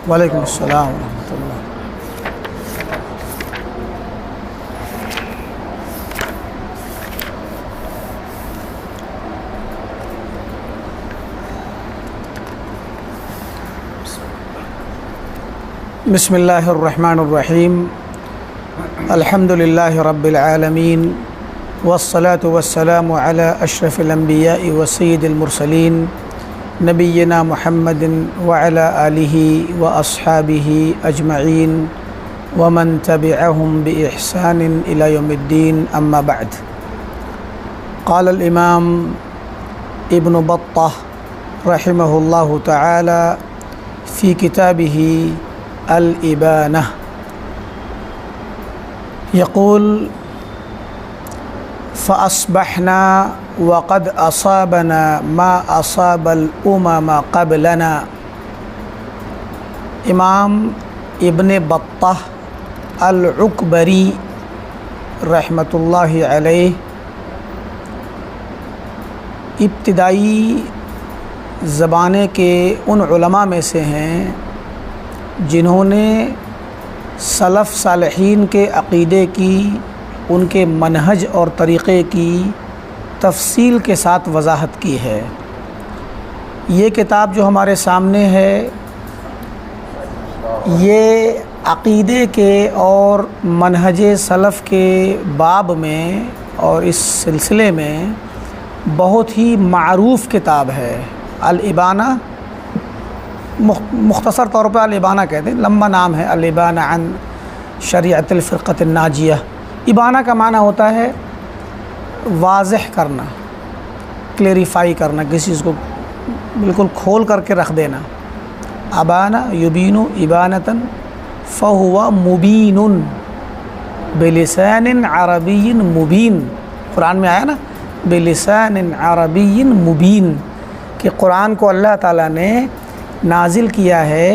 वालेकुम अस्सलाम व रहमतुल्लाह। बिस्मिल्लाहिर्रहमानिर्रहीम। अल्हम्दुलिल्लाहि रब्बिल आलमीन वस्सलातु वस्सलामु अला अशरफिल अंबिया'i व सय्यिदिल मुरसलीन नबिय्यिना मुहम्मदिन व अला आलिहि व अस्हाबिहि अजमईन व मन तबिअहुम बि इहसानिन इला यौमिद्दीन, अम्मा बअद। क़ाल अल इमाम इब्न बत्ताह रहिमहुल्लाहु तआला फ़ी किताबिही अल इबाना यक़ूल फ़अस्बहना वक़द असाबना मा असाबल उमम क़ब्लना। इमाम इब्न बत्ताह अल उकबरी रहमतुल्लाहि अलैह इब्तिदाई ज़माने के उन उलमा में से हैं जिन्होंने सलफ़ सालिहीन के अक़ीदे की, उनके मनहज और तरीक़े की तफ़सील के साथ वज़ाहत की है। ये किताब जो हमारे सामने है ये अक़ीदे के और मनहज सलफ़ के बाब में और इस सिलसिले में बहुत ही मारूफ़ किताब है। अल इबाना मुख्तसर तौर पर अल इबाना कहते हैं, लंबा नाम है अल इबाना अन शरीअतिल फ़िरक़तिन नाजिया। इबाना का माना होता है वाज़ेह करना, क्लेरिफाई करना, किसी चीज़ को बिल्कुल खोल करके रख देना। अबाना युबीनु इबानतन फ़हुवा मुबीनुन बिलिसानिन अरबिय्यिन मुबीन। कुरान में आया ना, बिलिसानिन अरबिय्यिन मुबीन, कि कुरान को अल्लाह ताला ने नाजिल किया है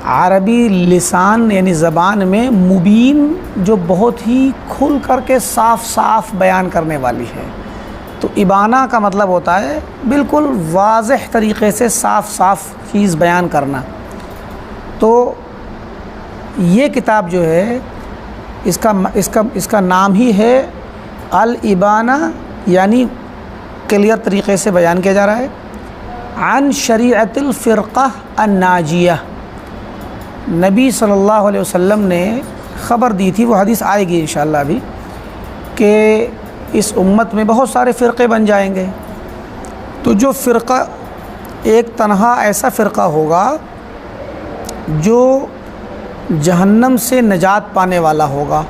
अरबी लिसान यानी ज़बान में, मुबीन जो बहुत ही खुल करके साफ़ साफ़ बयान करने वाली है। तो इबाना का मतलब होता है बिल्कुल वाज़ेह तरीक़े से साफ़ साफ़ चीज़ बयान करना। तो ये किताब जो है इसका नाम ही है अल इबाना, यानी क्लियर तरीक़े से बयान किया जा रहा है अन शरीअतिल फ़िरक़ा अन्नाजिया। नबी सल्लल्लाहु अलैहि वसल्लम ने ख़बर दी थी, वो हदीस आएगी इंशाअल्लाह अभी, कि इस उम्मत में बहुत सारे फ़िरक़े बन जाएंगे। तो जो फ़िरक़ा एक तन्हा ऐसा फ़िरक़ा होगा जो जहन्नम से नजात पाने वाला होगा,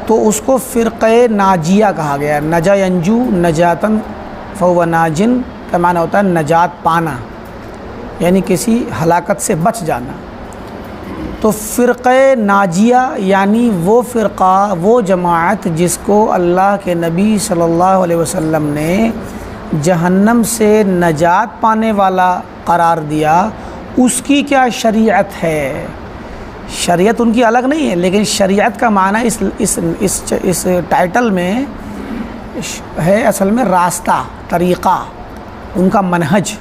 तो उसको फ़िरक़े नाजिया कहा गया। नजा यंजू नजातन फ़हुवा नाजिन का माना होता है नजात पाना, यानी किसी हलाकत से बच जाना। तो फ़िरक़े नाजिया यानी वो फ़िरक़ा, वो जमाअत जिसको अल्लाह के नबी सल्लल्लाहु अलैहि वसल्लम ने जहन्नम से नजात पाने वाला करार दिया, उसकी क्या शरीयत है। शरीयत उनकी अलग नहीं है, लेकिन शरीयत का माना इस टाइटल में है असल में रास्ता, तरीक़ा, उनका मनहज,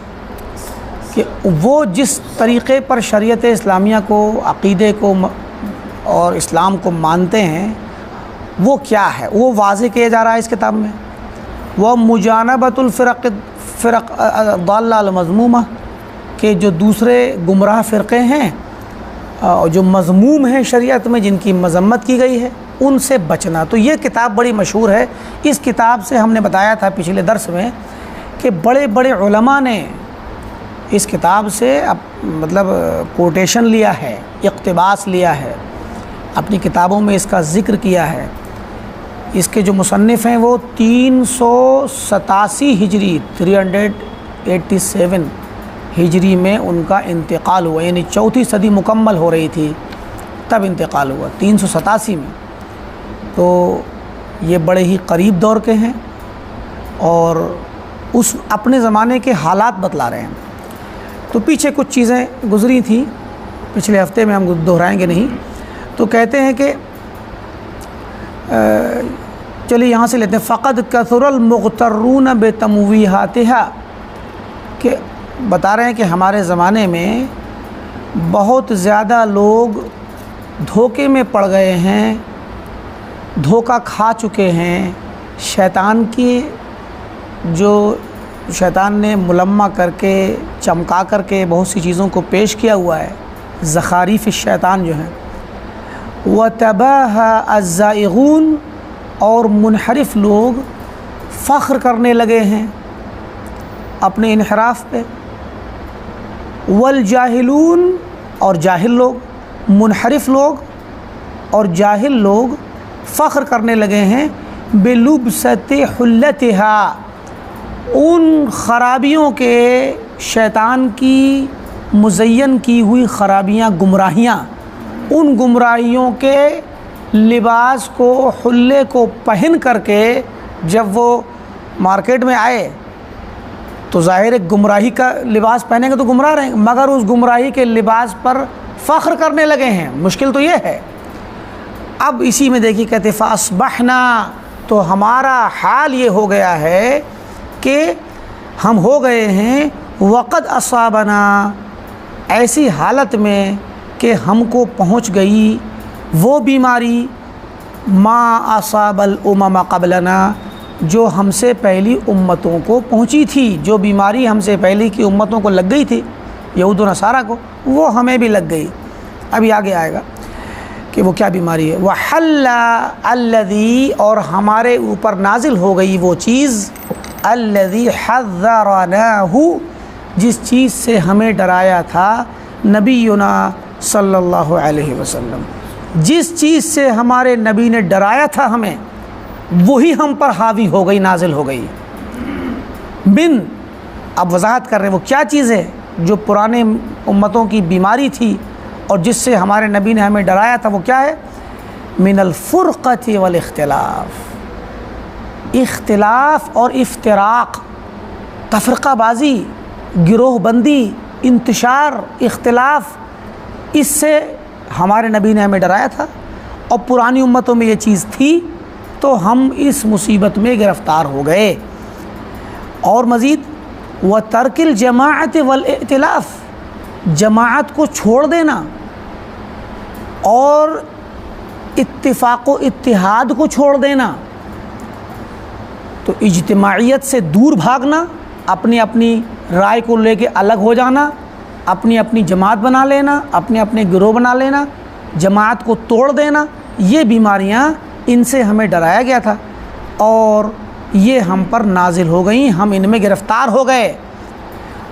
कि वो जिस तरीक़े पर शरीयत इस्लामिया को, अक़ीदे को और इस्लाम को मानते हैं वो क्या है, वो वाज़े किया जा रहा है इस किताब में। वह मुजानबतुल फ़िरक़ दाल्ला अल मज़मूमा, के जो दूसरे गुमराह फ़िरक़े हैं और जो मज़मूम हैं शरीयत में, जिनकी मज़म्मत की गई है, उनसे बचना। तो ये किताब बड़ी मशहूर है। इस किताब से हमने बताया था पिछले दर्स में कि बड़े बड़े उलमा ने इस किताब से मतलब कोटेशन लिया है, इक़्तिबास लिया है, अपनी किताबों में इसका ज़िक्र किया है। इसके जो मुसन्निफ़ हैं वो 387 हिजरी 387 हिजरी में उनका इंतकाल हुआ, यानी चौथी सदी मुकम्मल हो रही थी तब इंतकाल हुआ, 387 में। तो ये बड़े ही करीब दौर के हैं और उस अपने ज़माने के हालात बतला रहे हैं। तो पीछे कुछ चीज़ें गुज़री थी पिछले हफ्ते में, हम दोहराएंगे नहीं। तो कहते हैं कि चलिए यहाँ से लेते हैं। फ़क़द कसुरल मुग़तर्रून बेतमवीहातिहा, कि बता रहे हैं कि हमारे ज़माने में बहुत ज़्यादा लोग धोखे में पड़ गए हैं, धोखा खा चुके हैं। शैतान की जो शैतान ने मुलम्मा करके चमका करके बहुत सी चीज़ों को पेश किया हुआ है, ज़खारीफ़ शैतान जो हैं, व तबाह अज़्ज़ाइगून, और मुनहरिफ लोग फ़ख्र करने लगे हैं अपने इनहराफ पे। वल जाहिलून, और जाहिल लोग, मुनहरिफ लोग और जाहिल लोग फ़ख्र करने लगे हैं बिलुब्सति हुल्लतिहा, उन ख़राबियों के, शैतान की मुज़य्यन की हुई ख़राबियाँ, गुमराहियाँ, उन गुमराहियों के लिबास को, हुल्ले को पहन करके जब वो मार्केट में आए तो ज़ाहिर है गुमराही का लिबास पहनेंगे तो गुमराह रहेंगे, मगर उस गुमराही के लिबास पर फ़ख्र करने लगे हैं। मुश्किल तो ये है। अब इसी में देखिए कहते फ़अस्बहना, तो हमारा हाल ये हो गया है कि हम हो गए हैं वक़द असाबना, ऐसी हालत में कि हमको पहुँच गई वो बीमारी, मा असाबल उमम क़बलना, जो हमसे पहली उम्मतों को पहुँची थी। जो बीमारी हमसे पहले की उम्मतों को लग गई थी, यहूद व नसारा को, वो हमें भी लग गई। अभी आगे आएगा कि वो क्या बीमारी है। वहल्ला अल्लज़ी, और हमारे ऊपर नाजिल हो गई वो चीज़, अल्लज़ी हज़्ज़रनाहु, जिस चीज़ से हमें डराया था नबीयुना सल्लल्लाहु अलैहि वसल्लम। जिस चीज़ से हमारे नबी ने डराया था हमें, वही हम पर हावी हो गई, नाजिल हो गई। बिन, अब वजाहत कर रहे हैं वो क्या चीज़ है जो पुराने उम्मतों की बीमारी थी और जिससे हमारे नबी ने हमें डराया था, वो क्या है? मिनल फ़ुरक़ति वल इख्तिलाफ़, इख्तिलाफ़ और इफ्तिराक़, तफ़रीक़ाबाज़ी, गिरोहबंदी, इंतशार, इख्तिलाफ़, इससे हमारे नबी ने हमें डराया था। और पुरानी उम्मतों में ये चीज़ थी तो हम इस मुसीबत में गिरफ़्तार हो गए। और मज़ीद व तर्किल जमाअत वल इख्तिलाफ़, जमाअत को छोड़ देना और इत्तिफ़ाक़ व इत्तिहाद को छोड़ देना, तो इज्तिमाइयत से दूर भागना, अपनी अपनी राय को लेके अलग हो जाना, अपनी अपनी जमात बना लेना, अपने अपने गिरोह बना लेना, जमात को तोड़ देना, ये बीमारियां, इनसे हमें डराया गया था और ये हम पर नाजिल हो गई, हम इनमें गिरफ़्तार हो गए।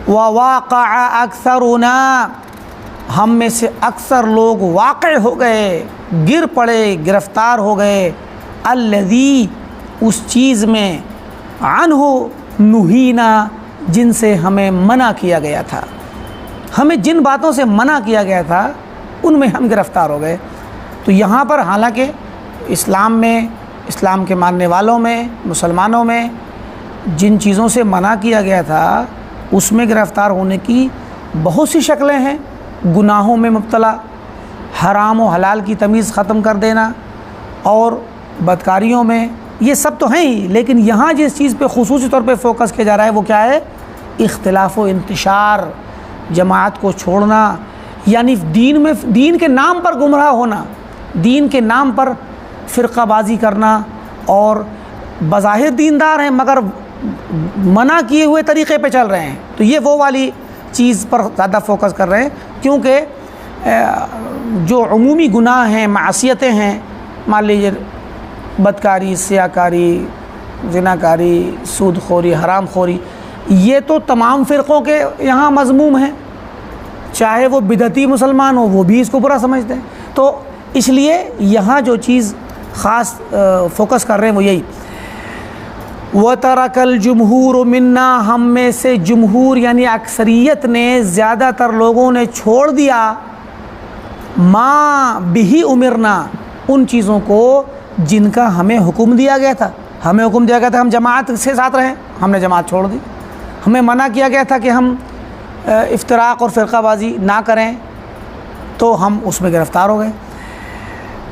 ववाक़अ अक्सरुना, हम में से अक्सर लोग वाक़ हो गए, गिर पड़े, गिरफ़्तार हो गए, अल्लज़ी, उस चीज़ में, अन्हु नुहीना, जिनसे हमें मना किया गया था। हमें जिन बातों से मना किया गया था उनमें हम गिरफ़्तार हो गए। तो यहाँ पर हालांकि इस्लाम में, इस्लाम के मानने वालों में, मुसलमानों में जिन चीज़ों से मना किया गया था उसमें गिरफ़्तार होने की बहुत सी शक्लें हैं। गुनाहों में मुब्तला, हराम व हलाल की तमीज़ ख़त्म कर देना और बदकारियों में, ये सब तो हैं ही। लेकिन यहाँ जिस चीज़ पे ख़ुसूसी तौर पे फ़ोकस किया जा रहा है वो क्या है? इख्तिलाफ़ व इंतशार, जमात को छोड़ना, यानी दीन में, दीन के नाम पर गुमराह होना, दीन के नाम पर फ़िरक़ाबाज़ी करना, और बज़ाहिर दीनदार हैं मगर मना किए हुए तरीक़े पे चल रहे हैं। तो ये वो वाली चीज़ पर ज़्यादा फ़ोकस कर रहे हैं, क्योंकि जो अमूमी गुनाह हैं, मासियतें हैं, मान लीजिए बदकारी, सियाकारी, ज़िनाकारी, सूदखोरी, हरामखोरी, ये तो तमाम फ़िरक़ों के यहाँ मज़मूम हैं, चाहे वो बिदअती मुसलमान हो वो भी इसको बुरा समझते हैं। तो इसलिए यहाँ जो चीज़ ख़ास फ़ोकस कर रहे हैं वो यही, व तरकल जुमहूर मिन्ना, हम में से जुमहूर यानी अक्सरियत ने, ज़्यादातर लोगों ने छोड़ दिया, मा बिही उमिरना, उन चीज़ों को जिनका हमें हुक्म दिया गया था। हमें हुक्म दिया गया था हम जमात से साथ रहें, हमने जमात छोड़ दी। हमें मना किया गया था कि हम इफ्तराक़ और फ़िरक़ाबाज़ी ना करें, तो हम उसमें गिरफ़्तार हो गए।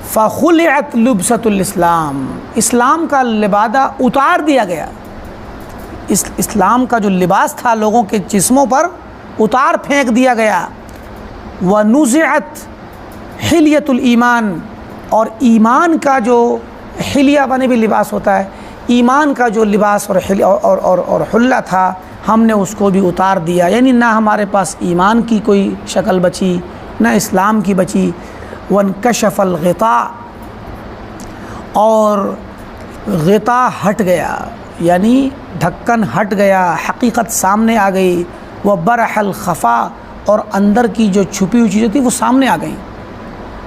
फ़ख़ुलिअत लुब्सतुल इस्लाम, इस्लाम का लिबादा उतार दिया गया। इस्लाम का जो लिबास था लोगों के जिस्मों पर उतार फेंक दिया गया। व नुज़िअत हिलियतुल ईमान, और ईमान का जो हिलिया बने भी लिबास होता है, ईमान का जो लिबास और हुल्ला था हमने उसको भी उतार दिया। यानी ना हमारे पास ईमान की कोई शक्ल बची, ना इस्लाम की बची। वनकशफल ग़िता, और ग़िता हट गया, यानी ढक्कन हट गया, हकीकत सामने आ गई। व बरहल ख़फ़ा, और अंदर की जो छुपी हुई चीज़ें थी वो सामने आ गई।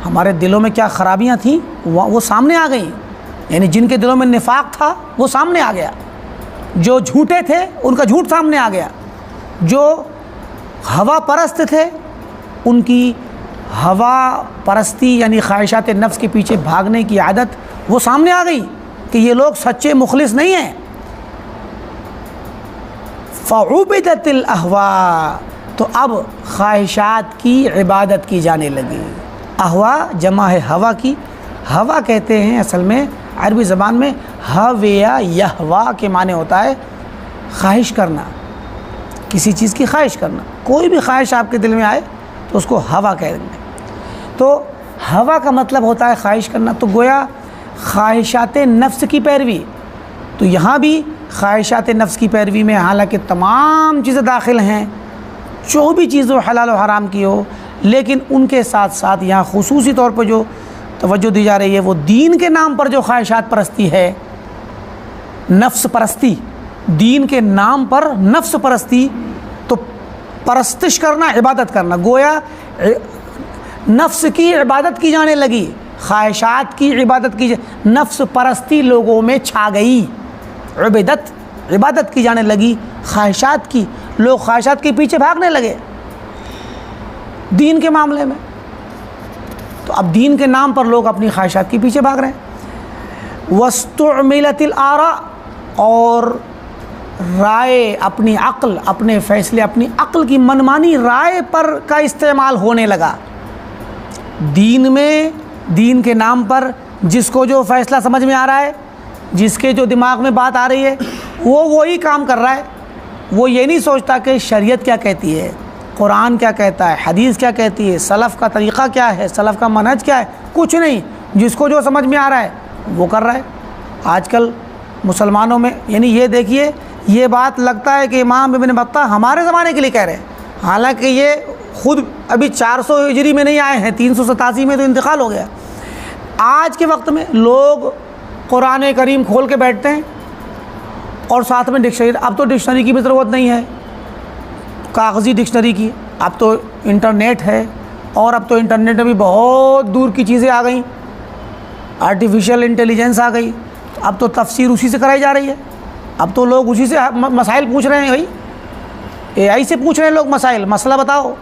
हमारे दिलों में क्या ख़राबियाँ थीं वो सामने आ गई। यानी जिनके दिलों में निफाक था वो सामने आ गया, जो झूठे थे उनका झूठ सामने आ गया, जो हवा परस्त थे उनकी हवा परस्ती यानी ख्वाहिशात नफ्स के पीछे भागने की आदत वो सामने आ गई कि ये लोग सच्चे मुखलिस नहीं हैं। फ़उबिदतिल अहवा, तो अब ख्वाहिशात की इबादत की जाने लगी। अहवा जमा है हवा की। हवा कहते हैं असल में अरबी ज़बान में हवया यहवा के माने होता है ख्वाहिश करना, किसी चीज़ की ख्वाहिश करना। कोई भी ख्वाहिश आपके दिल में आए तो उसको हवा कहेंगे। तो हवा का मतलब होता है ख्वाहिश करना। तो गोया ख्वाहिशात नफ्स की पैरवी, तो यहाँ भी ख्वाहिशात नफ्स की पैरवी में हालांकि तमाम चीज़ें दाखिल हैं, जो भी चीज़ हो हलाल और हराम की हो, लेकिन उनके साथ साथ यहाँ खुसूसी तौर पर जो तवज्जो दी जा रही है वो दीन के नाम पर जो ख्वाहिशात परस्ती है, नफ्स परस्ती, दीन के नाम पर नफ्स परस्ती, तो परस्तिश करना, इबादत करना। गोया नफ्स की इबादत की जाने लगी, ख्वाहिशात की इबादत की, नफ्स परस्ती लोगों में छा गई। इबादत इबादत की जाने लगी ख्वाहिशात की, लोग ख्वाहिशात के पीछे भागने लगे दीन के मामले में। तो अब दीन के नाम पर लोग अपनी ख्वाहिशात के पीछे भाग रहे हैं। वस्तुमिलतिल आरा, और राय, अपनी अक्ल, अपने फ़ैसले, अपनी अक्ल की मनमानी राय पर का इस्तेमाल होने लगा दीन में। दीन के नाम पर जिसको जो फ़ैसला समझ में आ रहा है, जिसके जो दिमाग में बात आ रही है, वो वही काम कर रहा है। वो ये नहीं सोचता कि शरीयत क्या कहती है, कुरान क्या कहता है, हदीस क्या कहती है, सलफ़ का तरीक़ा क्या है, सलफ़ का मनहज क्या है, कुछ नहीं। जिसको जो समझ में आ रहा है वो कर रहा है। आजकल मुसलमानों में, यानी ये देखिए, ये बात लगता है कि इमाम इब्न बत्ता हमारे ज़माने के लिए कह रहे हैं, हालांकि ये ख़ुद अभी 400 हिजरी में नहीं आए हैं, 387 में तो इंतकाल हो गया। आज के वक्त में लोग कुरान करीम खोल के बैठते हैं और साथ में डिक्शनरी। अब तो डिक्शनरी की भी ज़रूरत नहीं है, कागज़ी डिक्शनरी की, अब तो इंटरनेट है, और अब तो इंटरनेट में भी बहुत दूर की चीज़ें आ गई, आर्टिफिशियल इंटेलिजेंस आ गई। अब तो तफसीर उसी से कराई जा रही है। अब तो लोग उसी से मसाइल पूछ रहे हैं, भाई AI से पूछ रहे हैं लोग मसाइल, मसला बताओ,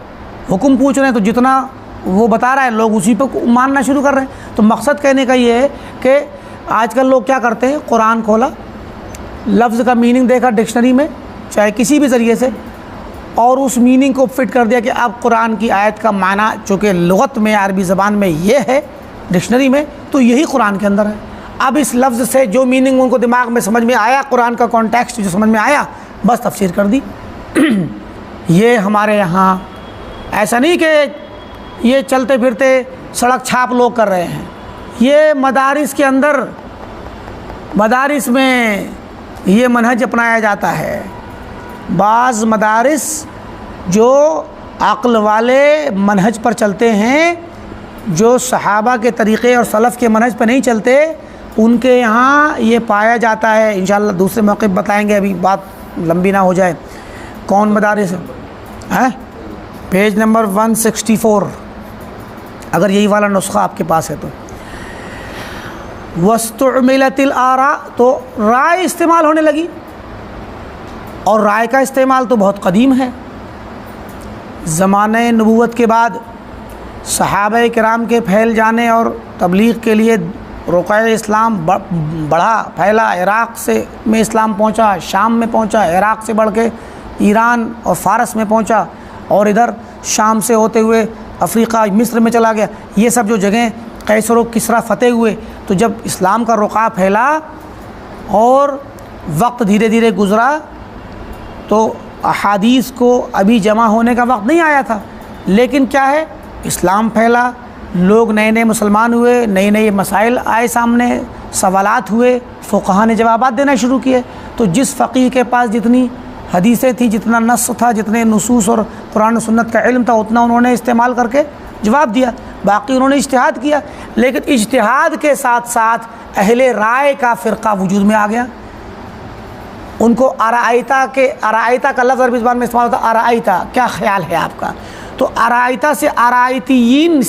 हुक्म पूछ रहे हैं, तो जितना वो बता रहा है लोग उसी पर मानना शुरू कर रहे हैं। तो मकसद कहने का ये है कि आजकल लोग क्या करते हैं, कुरान खोला, लफ्ज़ का मीनिंग देखा डिक्शनरी में चाहे किसी भी ज़रिए से, और उस मीनिंग को फिट कर दिया कि अब कुरान की आयत का माना चूँकि लुग़त में अरबी ज़बान में ये है डिक्शनरी में, तो यही कुरान के अंदर है। अब इस लफ्ज़ से जो मीनिंग उनको दिमाग में समझ में आया, कुरान का कॉन्टेक्स्ट जो समझ में आया, बस तफसीर कर दी। ये हमारे यहाँ ऐसा नहीं कि ये चलते फिरते सड़क छाप लोग कर रहे हैं, ये मदारिस के अंदर, मदारिस में ये मनहज अपनाया जाता है। बाज़ मदारिस जो अक्ल वाले मनहज पर चलते हैं, जो सहाबा के तरीक़े और सलफ़ के मनहज पर नहीं चलते, उनके यहाँ ये पाया जाता है। इंशाअल्लाह दूसरे मौके पर बताएंगे, अभी बात लंबी ना हो जाए। कौन मदारिस है? पेज नंबर 164, अगर यही वाला नुस्खा आपके पास है तो। वस्तुमिलतिल आरा, तो राय इस्तेमाल होने लगी, और राय का इस्तेमाल तो बहुत कदीम है। ज़माने नबूवत के बाद सहाबा किराम के फैल जाने और तबलीग के लिए रुक़ए इस्लाम बढ़ा, फैला। इराक़ से में इस्लाम पहुंचा, शाम में पहुंचा, इराक़ से बढ़ के ईरान और फ़ारस में पहुंचा, और इधर शाम से होते हुए अफ्रीका, मिस्र में चला गया। ये सब जो जगह कैसर व किसरा फ़तेह हुए, तो जब इस्लाम का रुक़ा फैला और वक्त धीरे धीरे गुज़रा, तो अहादीस को अभी जमा होने का वक्त नहीं आया था। लेकिन क्या है, इस्लाम फैला, लोग नए नए मुसलमान हुए, नए नए मसाइल आए सामने, सवालात हुए, फ़ुक़हा ने जवाबात देना शुरू किए। तो जिस फ़क़ीह के पास जितनी हदीसें थी, जितना नस्स था, जितने नुसूस और कुरान और सुन्नत का इल्म था, उतना उन्होंने इस्तेमाल करके जवाब दिया। बाकी उन्होंने इज्तिहाद किया, लेकिन इज्तिहाद के साथ साथ अहले राय का फ़िरक़ा वजूद में आ गया। उनको अराइता का लफ्ज़ अरबी ज़बान में इस्तेमाल होता है, अराइता क्या ख्याल है आपका। तो अराइता से अराइतीयीन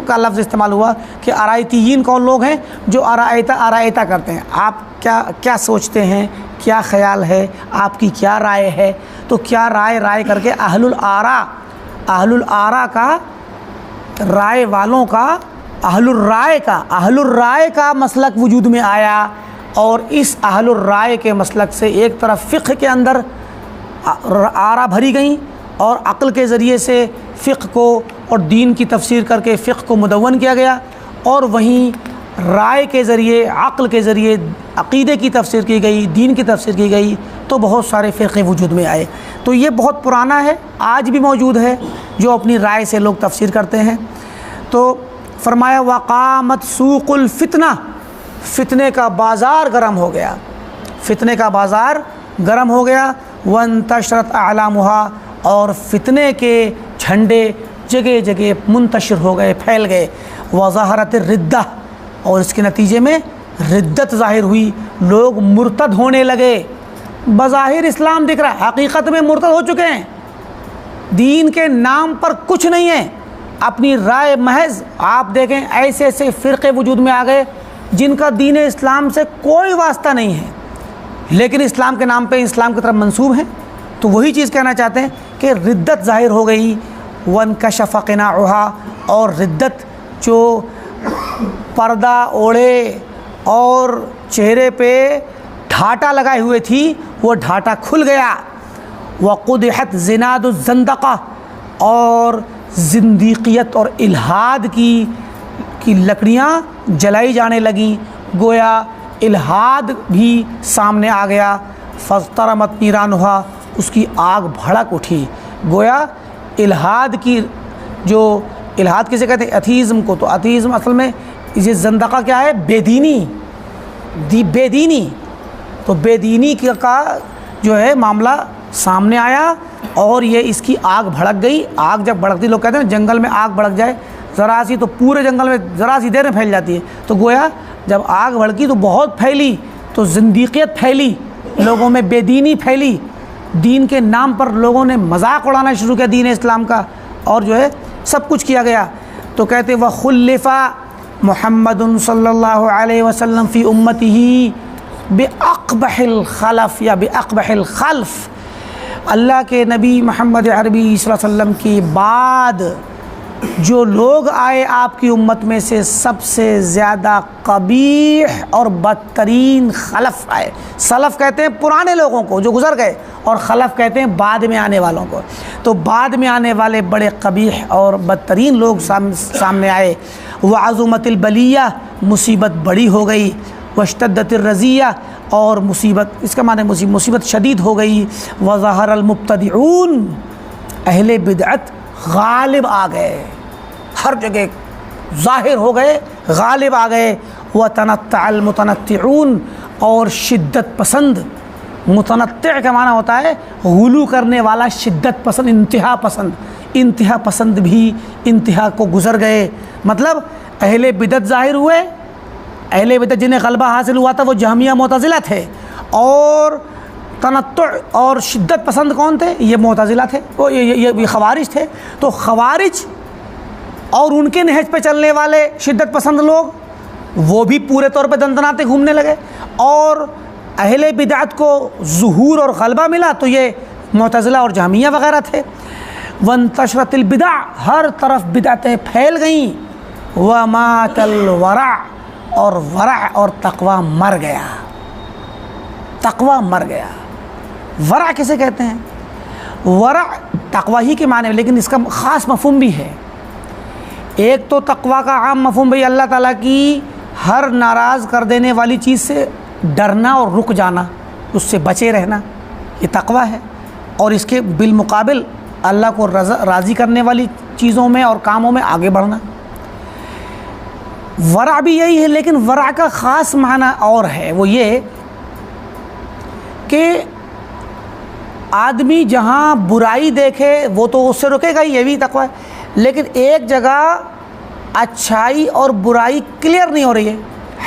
का लफ्ज़ इस्तेमाल हुआ कि अराइतीयीन कौन लोग हैं जो अराइता करते हैं। आप क्या सोचते हैं, क्या ख्याल है, आपकी क्या राय है। तो क्या राय करके अहलुल आरा का, राय वालों का, अहलुर राय का मसलक वजूद में आया। और इस अहलुर राय के मसलक से एक तरफ फ़िक़्ह के अंदर आरा भरी गई और अक़ल के ज़रिए से फ़िक़्ह को और दीन की तफसीर करके फ़िक़्ह को मुदव्वन किया गया, और वहीं राय के ज़रिए, अक़ल के ज़रिए अक़ीदे की तफसीर की गई, दीन की तफसीर की गई। तो बहुत सारे फ़िरक़े वजूद में आए। तो ये बहुत पुराना है, आज भी मौजूद है, जो अपनी राय से लोग तफसीर करते हैं। तो फरमाया वक़ामत सूक़ुल फ़ितना, फ़ितने का बाज़ार गर्म हो गया, फ़ितने का बाज़ार गर्म हो गया। वंतशरत अलामुहा, और फ़ितने के झंडे जगह जगह मुंतशिर हो गए, फैल गए। वज़हरत रिद्दा, और इसके नतीजे में रिद्दत ज़ाहिर हुई, लोग मुर्तद होने लगे। बज़ाहिर इस्लाम दिख रहा है, हकीकत में मुर्तद हो चुके हैं। दीन के नाम पर कुछ नहीं है, अपनी राय महज। आप देखें ऐसे ऐसे फ़िरक़े वजूद में आ गए जिनका दीन इस्लाम से कोई वास्ता नहीं है, लेकिन इस्लाम के नाम पे इस्लाम की तरफ मंसूब हैं। तो वही चीज़ कहना चाहते हैं कि रिद्दत ज़ाहिर हो गई। वनकशफ़ क़िनाउहा, और रिद्दत जो पर्दा ओढ़े और चेहरे पे ढाटा लगाए हुए थी, वो ढाटा खुल गया। वक़ुदिहत ज़िनादुज़्ज़ंदक़ा, और ज़िंदीक़ियत और इल्हाद की लकड़ियाँ जलाई जाने लगीं, गोया इल्हाद भी सामने आ गया। फ़ज़्तरमत नीरानुहा, उसकी आग भड़क उठी। गोया इल्हाद की, जो इल्हाद किसे कहते हैं, अथीज़म को। तो अथीज़म असल में ये ज़ंदक़ा क्या है, बेदीनी। तो बेदीनी का जो है मामला सामने आया, और ये इसकी आग भड़क गई। आग जब भड़कती, लोग कहते हैं ना जंगल में आग भड़क जाए ज़रा सी, तो पूरे जंगल में ज़रा सी देर में फैल जाती है। तो गोया जब आग भड़की तो बहुत फैली, तो ज़िंदीक़ियत फैली, लोगों में बेदीनी फैली। दीन के नाम पर लोगों ने मजाक उड़ाना शुरू किया दीन इस्लाम का, और जो है सब कुछ किया गया। तो कहते व खुल्लिफ़ा मुहम्मदुन सल्लल्लाहु अलैहि वसल्लम फ़ी उम्मतिही बिअक़बहिल खलफ़ या बिअक़बहिल खल्फ़, अल्लाह के नबी मोहम्मद अरबी सल्लल्लाहु अलैहि वसल्लम के बाद जो लोग आए आपकी उम्मत में से, सबसे ज़्यादा कबीह और बदतरीन खलफ़ आए। सलफ़ कहते हैं पुराने लोगों को जो गुज़र गए, और खलफ़ कहते हैं बाद में आने वालों को। तो बाद में आने वाले बड़े कबीह और बदतरीन लोग सामने आए। वअज़ुमतिल बलिया, मुसीबत बड़ी हो गई। वश्तद्दतिर रज़िया, और मुसीबत, इसका माने मुसीबत शदीद हो गई। वज़हरल मुब्तदिऊन, अहले बिदअत गालिब आ गए, हर जगह ज़ाहिर हो गए, गालिब आ गए। व तनत्तअल मुतनत्तिऊन, और शिद्दत पसंद। मुतनत्ति का माना होता है गुलू करने वाला, शिद्दत पसंद, इंतहा पसंद। इंतहा पसंद भी इंतहा को गुज़र गए। मतलब अहले बिदअत ज़ाहिर हुए, अहले बिदअत जिन्हें गलबा हासिल हुआ था वो जहमिया मुअतज़िला थे, और तनत्तु और शिद्दत पसंद कौन थे, ये मुअतज़िला थे, वो ये ख़वारिज थे। तो ख़वारिज और उनके नहज पे चलने वाले शिद्दत पसंद लोग, वो भी पूरे तौर पे दंदनाते घूमने लगे। और अहले बिदअत को ज़ुहूर और गलबा मिला, तो ये मुअतज़िला और जहमिया वग़ैरह थे। वंतशरतिल बिदअ, हर तरफ बिदअतें फैल गईं। व मातल वरा, और वरा और तक़वा मर गया, तक़वा मर गया। वरा किसे कहते हैं? वरा तक़वा ही के माने, लेकिन इसका ख़ास मफ़हूम भी है। एक तो तक़वा का आम मफ़हूम भाई अल्लाह ताला की हर नाराज़ कर देने वाली चीज़ से डरना और रुक जाना, उससे बचे रहना, ये तक़वा है। और इसके बिलमुकाबिल अल्लाह को राज़ी करने वाली चीज़ों में और कामों में आगे बढ़ना। वरा भी यही है, लेकिन वरा का ख़ास माना और है, वो ये कि आदमी जहाँ बुराई देखे वो तो उससे रुकेगा ही, ये भी तकवा है, लेकिन एक जगह अच्छाई और बुराई क्लियर नहीं हो रही है,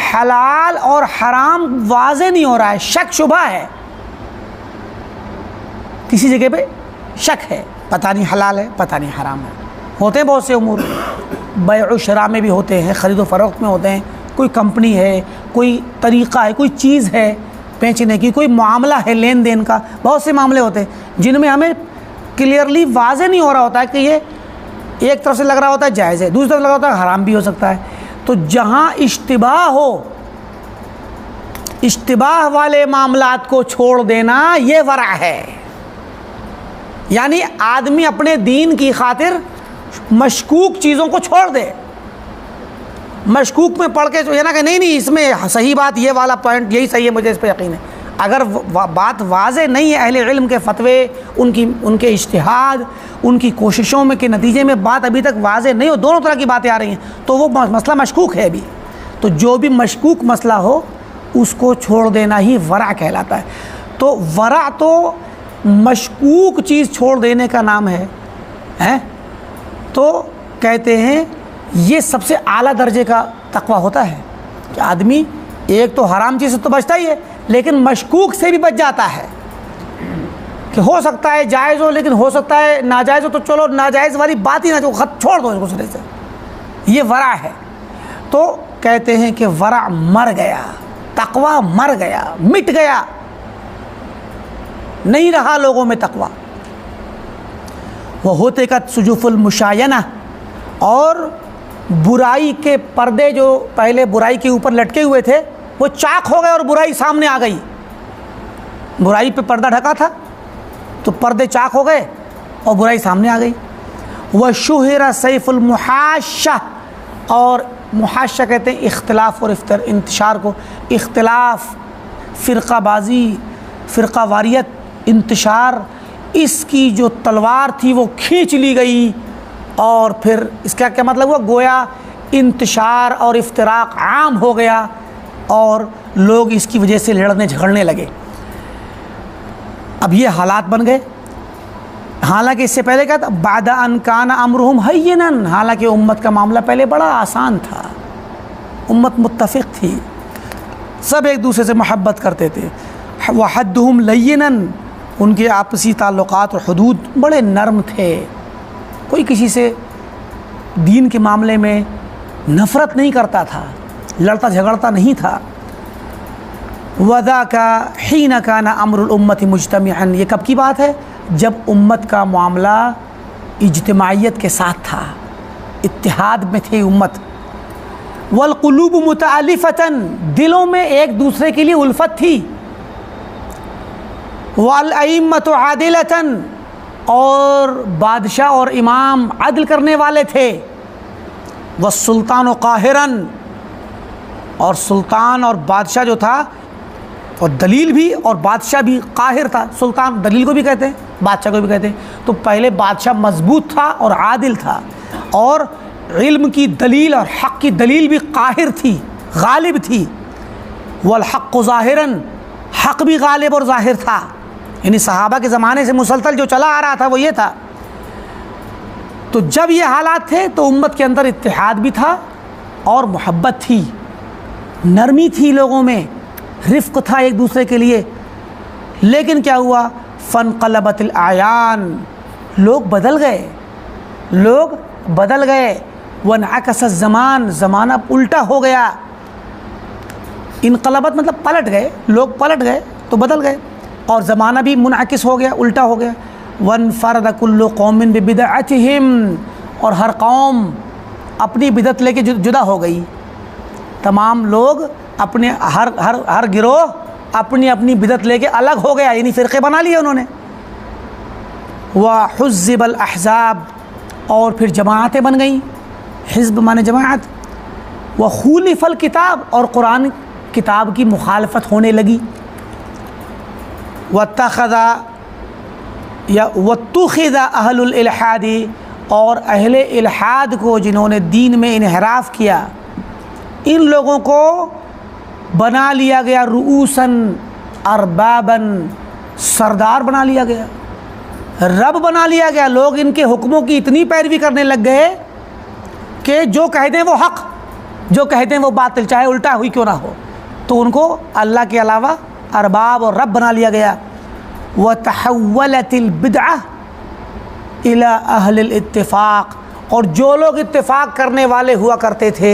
हलाल और हराम वाज़े नहीं हो रहा है, शक शुबा है, किसी जगह पे शक है, पता नहीं हलाल है पता नहीं हराम है। होते हैं बहुत से उमूर, बैउ शरा में भी होते हैं, ख़रीद व फ़रोख्त में होते हैं, कोई कंपनी है, कोई तरीक़ा है, कोई चीज़ है बेचने की, कोई मामला है लेन देन का, बहुत से मामले होते हैं जिनमें हमें क्लियरली वाज़े नहीं हो रहा होता है कि ये एक तरफ से लग रहा होता है जायज़ है, दूसरी तरफ लग रहा होता है हराम भी हो सकता है। तो जहाँ इश्तिबाह हो, इश्तिबाह वाले मामलात को छोड़ देना ये वरा है, यानी आदमी अपने दीन की खातिर मशकूक चीज़ों को छोड़ दे। मशकूक में पढ़ के जो है ना कि नहीं इसमें सही बात ये वाला पॉइंट यही सही है, मुझे इस पर यकीन है, अगर बात वाज़े नहीं है, अहले इल्म के फतवे, उनके इज्तिहाद, उनकी कोशिशों में के नतीजे में बात अभी तक वाज़े नहीं हो, दोनों तरह की बातें आ रही हैं, तो वो मसला मशकूक है अभी। तो जो भी मशकूक मसला हो उसको छोड़ देना ही वरा कहलाता है। तो वरा तो मशकूक चीज़ छोड़ देने का नाम है? तो कहते हैं ये सबसे आला दर्जे का तकवा होता है कि आदमी एक तो हराम चीज़ से तो बचता ही है, लेकिन मशकूक से भी बच जाता है कि हो सकता है जायज़ हो, लेकिन हो सकता है नाजायज़ हो, तो चलो नाजायज़ वाली बात ही ना खत छोड़ दो इसको सिरे से, ये वरा है। तो कहते हैं कि वरा मर गया, तकवा मर गया, मिट गया, नहीं रहा लोगों में तकवा। वह होते का सुजुफुल मुशायना, और बुराई के पर्दे जो पहले बुराई के ऊपर लटके हुए थे वो चाक हो गए और बुराई सामने आ गई। बुराई पे पर्दा ढका था तो पर्दे चाक हो गए और बुराई सामने आ गई। वह शुहरा सैफुल मुहाशा, और मुहाशा कहते हैं इख्तिलाफ और इंतशार को, इख्तिलाफ, फ़िरक़ाबाज़ी, फ़िरक़ावारियत, इंतशार, इसकी जो तलवार थी वो खींच ली गई, और फिर इसका क्या मतलब हुआ, गोया इंतशार और इफ्तिराक आम हो गया और लोग इसकी वजह से लड़ने झगड़ने लगे। अब ये हालात बन गए। हालांकि इससे पहले क्या था, बादा अन काना अमरुहुम हय्यनन, हालांकि उम्मत का मामला पहले बड़ा आसान था, उम्मत मुत्तफ़िक़ थी, सब एक दूसरे से मोहब्बत करते थे। व हद्दुहुम लय्यनन, उनके आपसी ताल्लुक़ात और हुदूद बड़े नरम थे, कोई किसी से दीन के मामले में नफ़रत नहीं करता था, लड़ता झगड़ता नहीं था। वदा का हीन काना अमरुल उम्मति मुज्तमिअन, ये कब की बात है, जब उम्मत का मामला इज्तिमाइयत के साथ था, इत्तिहाद में थे उम्मत। वल क़ुलूब मुतअल्लिफ़तन, दिलों में एक दूसरे के लिए उल्फत थी। वल अइम्मतु आदिलतन, और बादशाह और इमाम अदल करने वाले थे। वह सुल्तान काहिरन, और सुल्तान और बादशाह जो था, और दलील भी और बादशाह भी काहिर था। सुल्तान दलील को भी कहते हैं, बादशाह को भी कहते हैं। तो पहले बादशाह मजबूत था और आदिल था, और इल्म की दलील और हक़ की दलील भी काहिर थी, गालिब थी। वल हक़्क़ु ज़ाहिरन, हक़ भी गालिब और ज़ाहिर था, यानी सहाबा के ज़माने से मुसलसल जो चला आ रहा था वो ये था। तो जब ये हालात थे तो उम्मत के अंदर इत्तिहाद भी था और मोहब्बत थी, नरमी थी लोगों में, रिफ़्क़ था एक दूसरे के लिए। लेकिन क्या हुआ, फ़नक़लबतिल आयान, लोग बदल गए, लोग बदल गए। वनअकस ज़मान, ज़माना उल्टा हो गया। इनक़लबत मतलब पलट गए, लोग पलट गए तो बदल गए, और ज़माना भी मुनअकिस हो गया, उल्टा हो गया। वनफ़रद कुल्लु कौमिन बिबिदअतिहिम, और हर कौम अपनी बिदत लेके जुदा हो गई। तमाम लोग अपने हर गिरोह अपनी अपनी बिदत लेके अलग हो गया, यानी फ़िरक़े बना लिए उन्होंने। व हुज़्ज़िबल अहज़ाब, और फिर जमाअतें बन गईं, हिज़्ब माने जमाअत। व खुलिफ़ल किताब, और कुरान किताब की मुखालफत होने लगी। वत्तख़ज़ा या वत्तुख़िज़ा अहलुल इल्हादी, और अहले इल्हाद को जिन्होंने दीन में इन्हिराफ किया, इन लोगों को बना लिया गया रुऊसन अरबाबन, सरदार बना लिया गया, रब बना लिया गया। लोग इनके हुक्मों की इतनी पैरवी करने लग गए कि जो कह दें वो हक़, जो कह दें वो बातिल, चाहे उल्टा हुई क्यों ना हो। तो उनको अल्लाह के अलावा अरबाब और रब बना लिया गया। व तहव्वलतिल बिदअह इला अहलिल इत्तिफाक, और जो लोग इत्तिफाक करने वाले हुआ करते थे,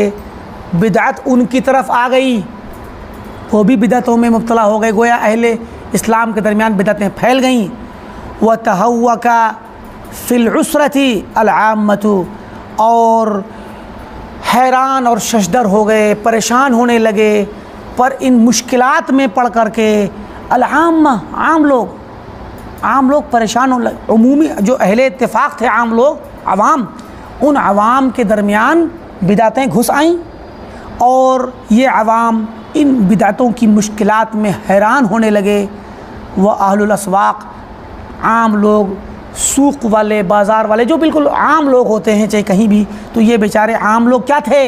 बिदअत उनकी तरफ आ गई, वो भी बिदअतों में मुब्तला हो गए। गोया अहले इस्लाम के दरमियान बिदअतें फैल गईं। व तहव्वका फिल उसरति अल आम्मतु, और हैरान और शशदर हो गए, परेशान होने लगे पर इन मुश्किलात में पड़ कर के अल आम्मा, आम लोग परेशान होने लगे। उमूमी जो अहले इत्तिफाक थे, आम लोग, अवाम, उन अवाम के दरमियान बिदअतें घुस आईं और ये अवाम इन बिदअतों की मुश्किलात में हैरान होने लगे। वह अहलुल अस्वाक़, आम लोग, सूक़ वाले, बाज़ार वाले, जो बिल्कुल आम लोग होते हैं चाहे कहीं भी, तो ये बेचारे आम लोग क्या थे?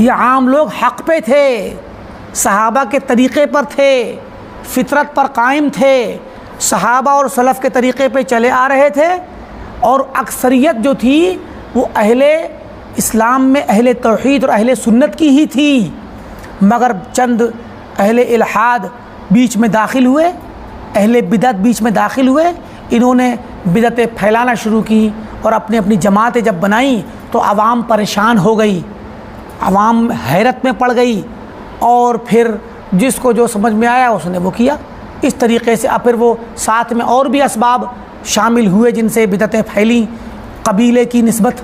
ये आम लोग हक़ पे थे, सहाबा के तरीक़े पर थे, फ़ितरत पर कायम थे, सहाबा और सलफ़ के तरीक़े पे चले आ रहे थे, और अक्सरियत जो थी वो अहले इस्लाम में अहले तौहीद और अहले सुन्नत की ही थी। मगर चंद अहले इल्हाद बीच में दाखिल हुए, अहले बिदअत बीच में दाखिल हुए, इन्होंने बिदअतें फैलाना शुरू की और अपनी अपनी जमातें जब बनाई तो आवाम परेशान हो गई, आवाम हैरत में पड़ गई, और फिर जिसको जो समझ में आया उसने वो किया। इस तरीक़े से अब फिर वो साथ में और भी असबाब शामिल हुए जिनसे बिदअतें फैलीं। कबीले की निस्बत,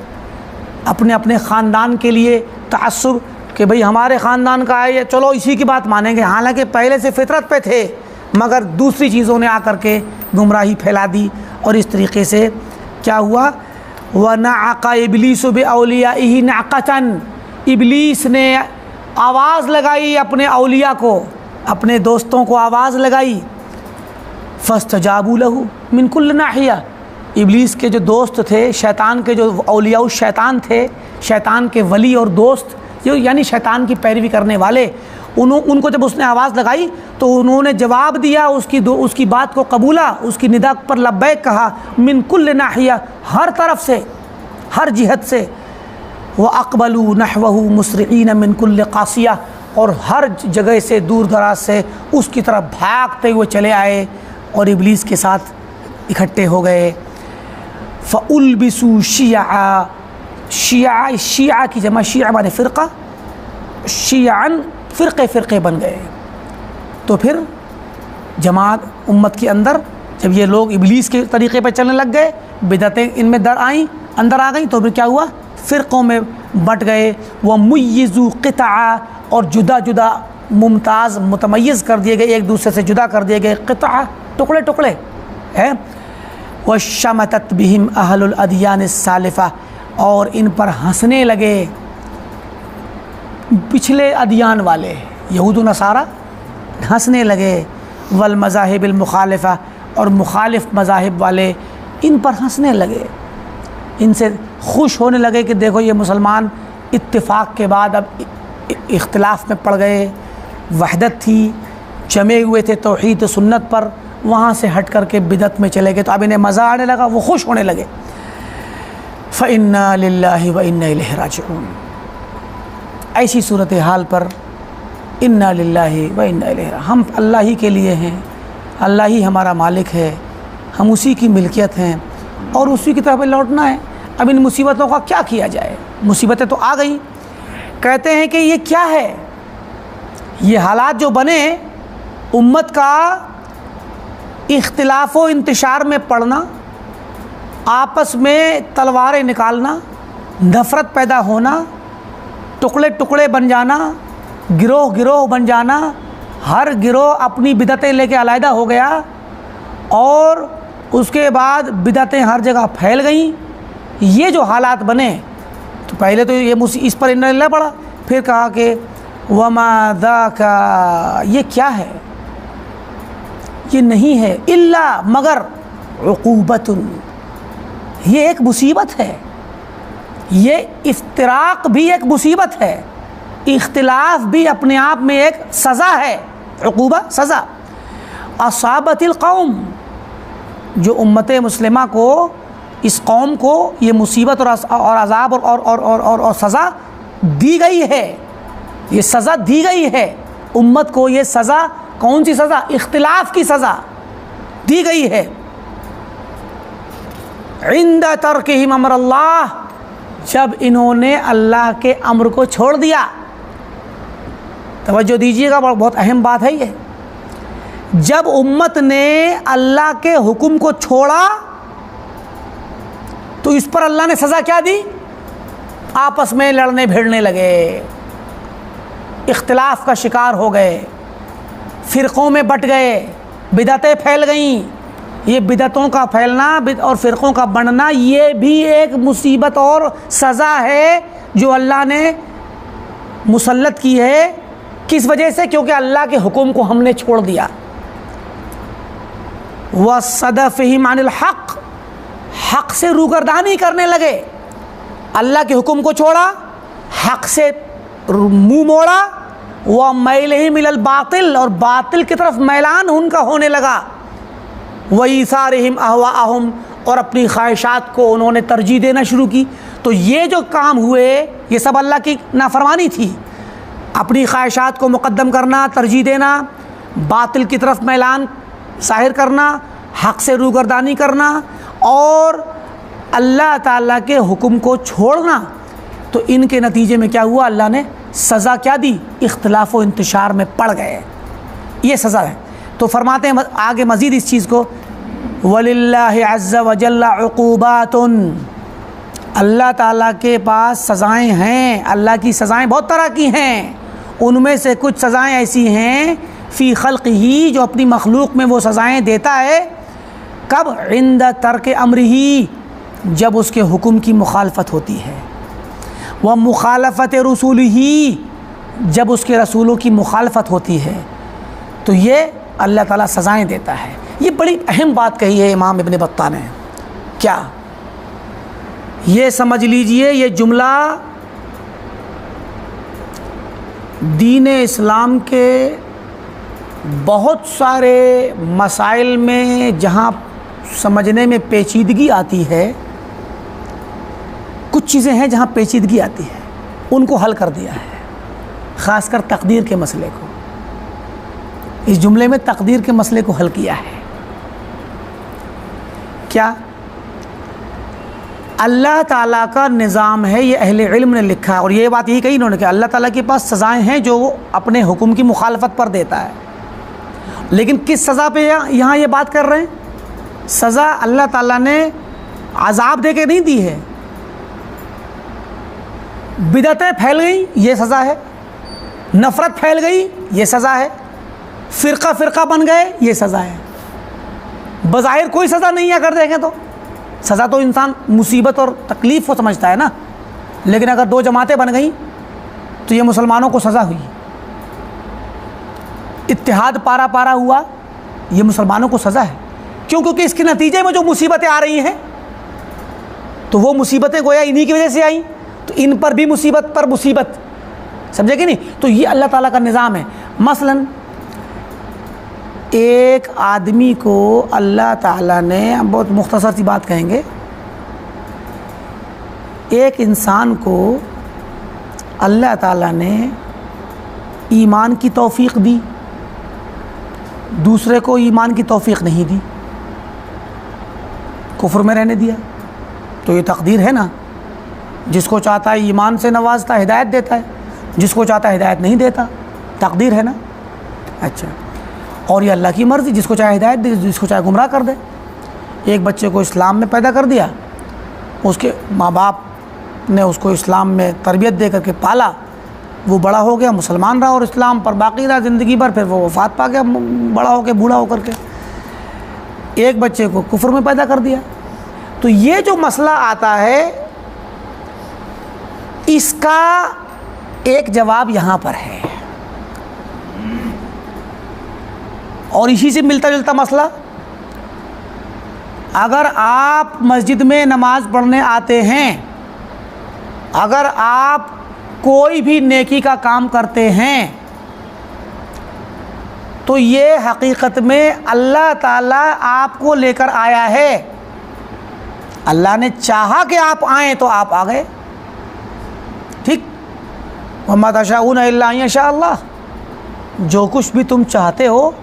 अपने अपने ख़ानदान के लिए तअस्सुब कि भाई हमारे ख़ानदान का है, चलो इसी की बात मानेंगे, हालांकि पहले से फितरत पे थे, मगर दूसरी चीज़ों ने आकर के गुमराही फैला दी। और इस तरीक़े से क्या हुआ? व नअक़ा इब्लीसु बिअौलियाइही नअक़तन, इब्लीस ने आवाज़ लगाई अपने औलिया को, अपने दोस्तों को आवाज़ लगाई। फस्तजाबू लहू मिन कुल्ल नाहिया, इब्लीस के जो दोस्त थे, शैतान के जो औलिया शैतान थे, शैतान के वली और दोस्त, जो यानी शैतान की पैरवी करने वाले, उनको जब उसने आवाज़ लगाई तो उन्होंने जवाब दिया, उसकी बात को कबूला, उसकी निदा पर लब्बैक कहा। मिन कुल्ल नाहिया, हर तरफ से, हर जिहत से। व अक़बलू नहवहु मुस्रिईन मिन कुल्ल क़ासिया, और हर जगह से, दूर दराज से उसकी तरफ भागते हुए चले आए और इब्लीस के साथ इकट्ठे हो गए। फ़उल्बिसू शिया, शिया की जमा, शिया माने फ़िरक़ा, शियान फ़िरक़े बन गए। तो फिर जमात उम्मत के अंदर जब ये लोग इब्लीस के तरीक़े पर चलने लग गए, बिदअतें इनमें अंदर आ गई, तो फिर क्या हुआ? फ़िरक़ों में बट गए। वह मुय्यिज़ु क़िता, और जुदा जुदा, मुमताज़, मुतमय्यज़ कर दिए गए, एक दूसरे से जुदा कर दिए गए। क़िता, टुकड़े टुकड़े हैं। व शमतत बिहिम अहलुल अदियान सालिफ़ा, और इन पर हंसने लगे पिछले अदियान वाले, यहूद नसारा हंसने लगे। वल मज़ाहिबिल मुखालिफ़ा, और मुखालिफ मज़ाहिब वाले इन पर हंसने लगे, इनसे खुश होने लगे कि देखो ये मुसलमान इत्तिफ़ाक़ के बाद अब इख्तिलाफ़ में पड़ गए। वहदत थी, जमे हुए थे तौहीद सुन्नत पर, वहाँ से हट कर के बिदअत में चले गए, तो अब इन्हें मज़ा आने लगा, वो खुश होने लगे। फ़इन्ना लिल्लाहि व इन्ना इलैहि राजिऊन। ऐसी सूरत हाल पर इन्ना लिल्लाहि व इन्ना इलैहि, हम अल्लाह ही के लिए हैं, अल्लाह ही हमारा मालिक है, हम उसी की मिल्कियत हैं और उसी की तरफ लौटना है। अब इन मुसीबतों का क्या किया जाए? मुसीबतें तो आ गई। कहते हैं कि ये क्या है? ये हालात जो बने, उम्मत का इख्तिलाफ़ व इंतशार में पड़ना, आपस में तलवारें निकालना, नफ़रत पैदा होना, टुकड़े टुकड़े बन जाना, गिरोह गिरोह बन जाना, हर गिरोह अपनी बिदअतें लेके अलहदा हो गया, और उसके बाद बिदअतें हर जगह फैल गईं। ये जो हालात बने, तो पहले तो ये इस पर इन्ना लिल्लाह पड़ा, फिर कहा कि वमा ज़ाका, ये क्या है? ये नहीं है इल्ला मगर उक़ूबतुन, ये एक मुसीबत है, ये इफ्तिराक भी एक मुसीबत है, इख्तिलाफ भी अपने आप में एक सज़ा है, उक़ूबा सज़ा। असाबतिल कौम, जो उम्मत मुस्लिमा को, इस कौम को ये मुसीबत और अज़ाब और सज़ा दी गई है, ये सज़ा दी गई है उम्मत को। ये सज़ा कौन सी सज़ा? इख्तिलाफ की सज़ा दी गई है। इंद तर्किहिम अम्रल्लाह, जब इन्होंने अल्लाह के अम्र को छोड़ दिया। तवज्जो दीजिएगा, बहुत अहम बात है ये। जब उम्मत ने अल्लाह के हुक्म को छोड़ा तो इस पर अल्लाह ने सज़ा क्या दी? आपस में लड़ने भिड़ने लगे, इख्तिलाफ का शिकार हो गए, फ़िरक़ों में बट गए, बिदअतें फैल गईं। ये बिदअतों का फैलना और फ़िरक़ों का बनना ये भी एक मुसीबत और सज़ा है जो अल्लाह ने मुसल्लत की है। किस वजह से? क्योंकि अल्लाह के हुक्म को हमने छोड़ दिया। वसदफ़िहिम अनिल हक़, हक़ से रूगर्दानी करने लगे। अल्लाह के हुक्म को छोड़ा, हक़ से मुँह मोड़ा। व मैलहिम इलल बातिल, और बातिल की तरफ मैलान उनका होने लगा। व ईसारिहिम अहवाअहुम, और अपनी ख्वाहिशात को उन्होंने तरजीह देना शुरू की। तो ये जो काम हुए ये सब अल्लाह की नाफरमानी थी। अपनी ख्वाहिशात को मुक़द्दम करना, तरजीह देना, बातिल की तरफ मैलान ज़ाहिर करना, हक़ से रूगर्दानी करना और अल्लाह ताला के हुक्म को छोड़ना। तो इनके नतीजे में क्या हुआ? अल्लाह ने सज़ा क्या दी? इख्तिलाफ़ व इंतशार में पड़ गए, ये सज़ा है। तो फरमाते हैं आगे मज़ीद इस चीज़ को, वलिल्लाहि अज़्ज़ व जल्ल उक़ूबातुन, अल्लाह ताला के पास सज़ाएँ हैं। अल्लाह की सज़ाएँ बहुत तरह की हैं, उनमें से कुछ सज़ाएँ ऐसी हैं फ़ी ख़ल्क़िही, जो अपनी मखलूक़ में वो सज़ाएँ देता है। कब? इंद तर्क अम्रिही, जब उसके हुक्म की मुखालफत होती है। व मुखालफत रसूलिही, जब उसके रसूलों की मुखालफत होती है तो ये अल्लाह ताला सज़ाएँ देता है। ये बड़ी अहम बात कही है इमाम इब्न बत्ता ने। क्या? ये समझ लीजिए, ये जुमला दीन इस्लाम के बहुत सारे मसाइल में जहाँ समझने में पेचीदगी आती है, कुछ चीज़ें हैं जहाँ पेचीदगी आती है, उनको हल कर दिया है। ख़ासकर तकदीर के मसले को, इस जुमले में तकदीर के मसले को हल किया है। क्या? अल्लाह ताला का निज़ाम है, ये अहले इल्म ने लिखा है और ये बात यही कही इन्होंने कि अल्लाह ताला के पास सज़ाएँ हैं जो वो अपने हुक्म की मुखालफत पर देता है। लेकिन किस सज़ा पे यहाँ ये बात कर रहे हैं? सज़ा अल्लाह ताला ने अज़ाब दे के नहीं दी है। बिदअतें फैल गई, ये सज़ा है। नफ़रत फैल गई, ये सज़ा है। फ़िरक़ा फ़िरक़ा बन गए, ये सज़ा है। बज़ाहिर कोई सज़ा नहीं है, अगर देखें तो सज़ा तो इंसान मुसीबत और तकलीफ़ को समझता है ना। लेकिन अगर दो जमातें बन गई तो ये मुसलमानों को सज़ा हुई। इत्तिहाद पारा पारा हुआ, ये मुसलमानों को सज़ा है। क्यों? क्योंकि इसके नतीजे में जो मुसीबतें आ रही हैं तो वो मुसीबतें गोया इन्हीं की वजह से आई, तो इन पर भी मुसीबत पर मुसीबत, समझे कि नहीं? तो ये अल्लाह ताला का निज़ाम है। मसलन एक आदमी को अल्लाह ताला ने, बहुत मुख्तसर सी बात कहेंगे, एक इंसान को अल्लाह ताला ने ईमान की तौफ़ीक़ दी, दूसरे को ईमान की तौफ़ीक़ नहीं दी, कुफ्र में रहने दिया। तो ये तकदीर है ना। जिसको चाहता है ईमान से नवाजता, हिदायत देता है, जिसको चाहता है हिदायत नहीं देता, तकदीर है ना। अच्छा, और ये अल्लाह की मर्ज़ी, जिसको चाहे हिदायत दे, जिसको चाहे गुमराह कर दे। एक बच्चे को इस्लाम में पैदा कर दिया, उसके माँ बाप ने उसको इस्लाम में तरबियत दे करके पाला, वो बड़ा हो गया, मुसलमान रहा और इस्लाम पर बाकी रहा ज़िंदगी भर। फिर वो वफ़ात पा गया बड़ा हो के, बूढ़ा होकर के। एक बच्चे को कुफ्र में पैदा कर दिया। तो ये जो मसला आता है, इसका एक जवाब यहाँ पर है। और इसी से मिलता जुलता मसला, अगर आप मस्जिद में नमाज़ पढ़ने आते हैं अगर आप कोई भी नेकी का काम करते हैं तो ये हकीकत में अल्लाह ताला आपको लेकर आया है। अल्लाह ने चाहा कि आप आएँ तो आप आ गए। ठीक, वमा तशाऊन इल्ला अन यशा अल्लाह, जो कुछ भी तुम चाहते हो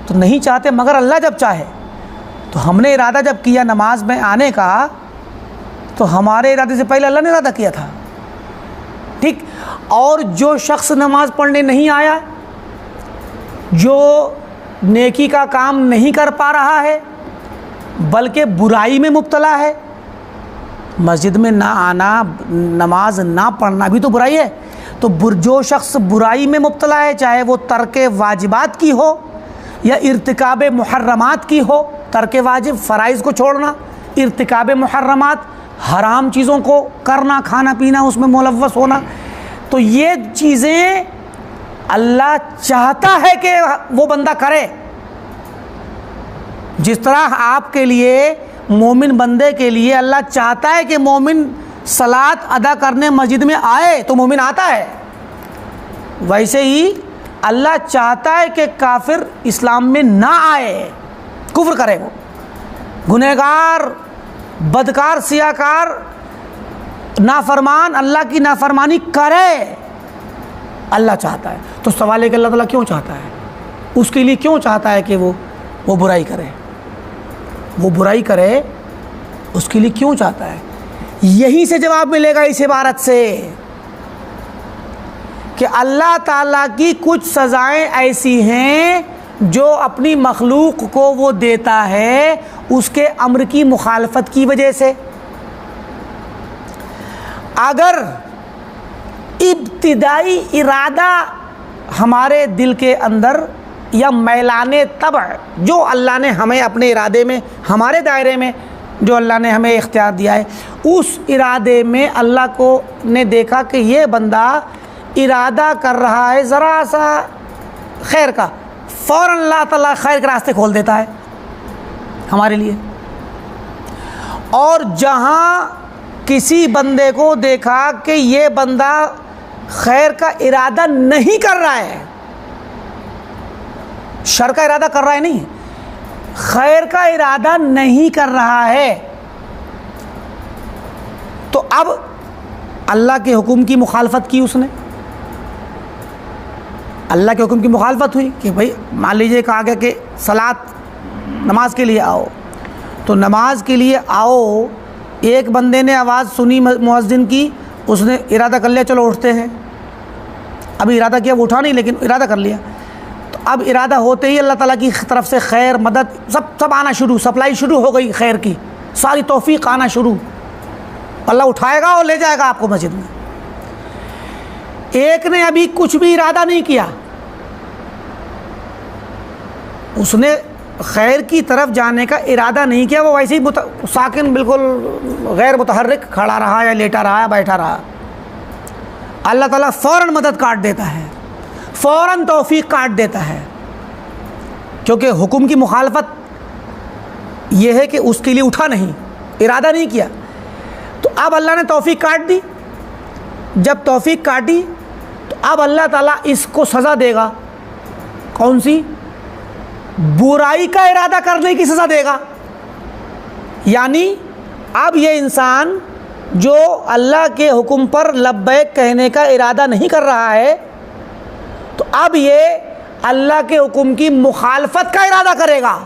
तो नहीं चाहते मगर अल्लाह जब चाहे। तो हमने इरादा जब किया नमाज में आने का तो हमारे इरादे से पहले अल्लाह ने इरादा किया था। ठीक, और जो शख्स नमाज पढ़ने नहीं आया, जो नेकी का काम नहीं कर पा रहा है बल्कि बुराई में मुब्तला है, मस्जिद में ना आना, नमाज ना पढ़ना भी तो बुराई है। तो जो शख्स बुराई में मुब्तला है, चाहे वो तर्क वाजिबात की हो या इर्तिकाब मुहर्रमात की हो, तर्क वाजिब फ़राइज़ को छोड़ना, इर्तिकाब मुहर्रमात हराम चीज़ों को करना, खाना पीना उसमें मुलव्वस होना, तो ये चीज़ें अल्लाह चाहता है कि वो बंदा करे। जिस तरह आपके लिए मोमिन बंदे के लिए अल्लाह चाहता है कि मोमिन सलात अदा करने मस्जिद में आए तो मोमिन आता है, वैसे ही अल्लाह चाहता है कि काफिर इस्लाम में ना आए, कुफ्र करे, वो गुनहगार, बदकार, सियाकार, नाफरमान, अल्लाह की नाफरमानी करे, अल्लाह चाहता है। तो सवाल है कि अल्लाह ताला क्यों चाहता है, उसके लिए क्यों चाहता है कि वो बुराई करे, वो बुराई करे, उसके लिए क्यों चाहता है? यहीं से जवाब मिलेगा इस इबारत से कि अल्लाह ताला की कुछ सज़ाएं ऐसी हैं जो अपनी मखलूक को वो देता है उसके अम्र की मुखालफत की वजह से। अगर इब्तिदाई इरादा हमारे दिल के अंदर या मैलाने तब जो अल्लाह ने हमें अपने इरादे में, हमारे दायरे में जो अल्लाह ने हमें इख्तियार दिया है, उस इरादे में अल्लाह को ने देखा कि ये बंदा इरादा कर रहा है ज़रा सा खैर का, फ़ौरन अल्लाह ताला खैर के रास्ते खोल देता है हमारे लिए। और जहाँ किसी बंदे को देखा कि ये बंदा खैर का इरादा नहीं कर रहा है, शर का इरादा कर रहा है, नहीं, खैर का इरादा नहीं कर रहा है, तो अब अल्लाह के हुक्म की मुखालफत की उसने, अल्लाह के हुक्म की मुखालफत हुई कि भाई मान लीजिए कहा गया कि सलात नमाज के लिए आओ, तो नमाज के लिए आओ, एक बंदे ने आवाज़ सुनी मुअज्जिन की, उसने इरादा कर लिया चलो उठते हैं, अभी इरादा किया, वो उठा नहीं लेकिन इरादा कर लिया, तो अब इरादा होते ही अल्लाह ताला की तरफ से खैर, मदद, सब आना शुरू, सप्लाई शुरू हो गई खैर की, सारी तौफीक आना शुरू, अल्लाह उठाएगा और ले जाएगा आपको मस्जिद में। एक ने अभी कुछ भी इरादा नहीं किया, उसने खैर की तरफ जाने का इरादा नहीं किया, वो वैसे ही साकिन बिल्कुल गैर मुतहर्रिक खड़ा रहा या लेटा रहा या बैठा रहा, अल्लाह ताला फ़ौरन मदद काट देता है, फ़ौरन तौफीक काट देता है, क्योंकि हुक्म की मुखालफत यह है कि उसके लिए उठा नहीं, इरादा नहीं किया, तो अब अल्लाह ने तौफीक काट दी। जब तौफीक काटी तो अब अल्लाह ताला इसको सज़ा देगा, कौन सी? बुराई का इरादा करने की सज़ा देगा। यानी अब ये इंसान जो अल्लाह के हुक्म पर लब्बैक कहने का इरादा नहीं कर रहा है, तो अब ये अल्लाह के हुक्म की मुखालफत का इरादा करेगा,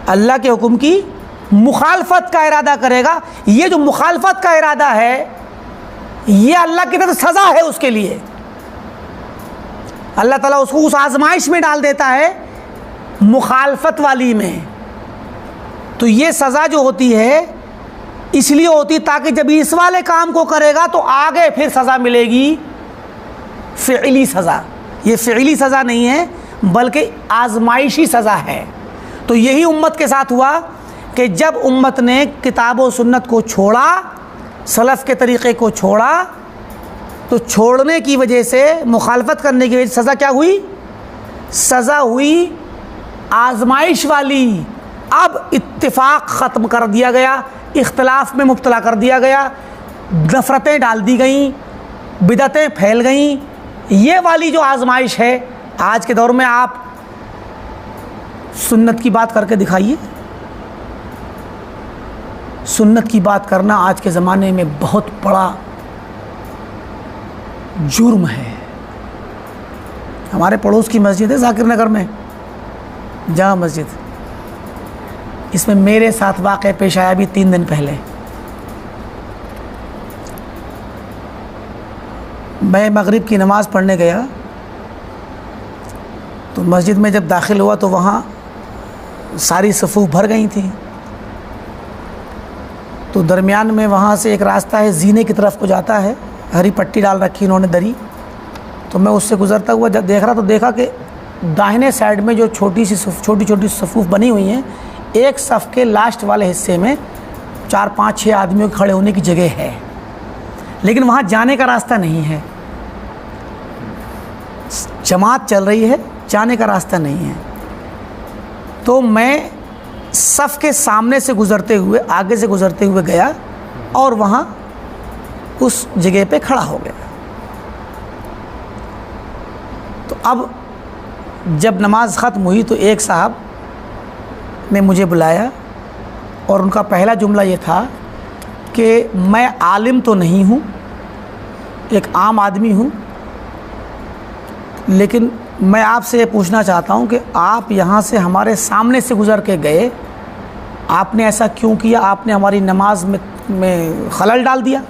अल्लाह के हुक्म की मुखालफत का इरादा करेगा। ये जो मुखालफत का इरादा है ये अल्लाह की तरफ सज़ा है उसके लिए, अल्लाह ताला उसको उस आजमाइश में डाल देता है, मुखालफत वाली में। तो ये सज़ा जो होती है इसलिए होती ताकि जब इस वाले काम को करेगा तो आगे फिर सज़ा मिलेगी, फ़िअली सज़ा। ये फ़िअली सज़ा नहीं है बल्कि आजमाइशी सज़ा है। तो यही उम्मत के साथ हुआ कि जब उम्मत ने किताब व सुन्नत को छोड़ा, सलफ़ के तरीक़े को छोड़ा, तो छोड़ने की वजह से, मुखालफत करने की वजह से सज़ा क्या हुई? सज़ा हुई आजमाइश वाली। अब इत्तिफ़ाक़ ख़त्म कर दिया गया, इख्तलाफ में मुब्तला कर दिया गया, नफ़रतें डाल दी गई, बिदअतें फैल गई। ये वाली जो आजमाइश है आज के दौर में, आप सुन्नत की बात करके दिखाइए। सुन्नत की बात करना आज के ज़माने में बहुत बड़ा जुर्म है। हमारे पड़ोस की मस्जिद है जाकिर नगर में, जामा मस्जिद, इसमें मेरे साथ वाक़या पेश आया भी 3 दिन पहले। मैं मगरिब की नमाज़ पढ़ने गया तो मस्जिद में जब दाखिल हुआ तो वहाँ सारी सफ़ूफ भर गई थी। तो दरमियान में वहाँ से एक रास्ता है, जीने की तरफ को जाता है, हरी पट्टी डाल रखी इन्होंने दरी। तो मैं उससे गुज़रता हुआ जब देख रहा तो देखा कि दाहिने साइड में जो छोटी छोटी सफ़ूफ बनी हुई हैं, एक सफ़ के लास्ट वाले हिस्से में 4, 5, 6 आदमियों के खड़े होने की जगह है, लेकिन वहाँ जाने का रास्ता नहीं है। जमात चल रही है, जाने का रास्ता नहीं है। तो मैं सफ़ के सामने से गुज़रते हुए, आगे से गुज़रते हुए गया और वहाँ उस जगह पे खड़ा हो गया। तो अब जब नमाज ख़त्म हुई तो एक साहब ने मुझे बुलाया और उनका पहला जुमला ये था कि मैं आलिम तो नहीं हूँ, एक आम आदमी हूँ, लेकिन मैं आपसे ये पूछना चाहता हूँ कि आप यहाँ से हमारे सामने से गुज़र के गए, आपने ऐसा क्यों किया? आपने हमारी नमाज में खलल डाल दिया।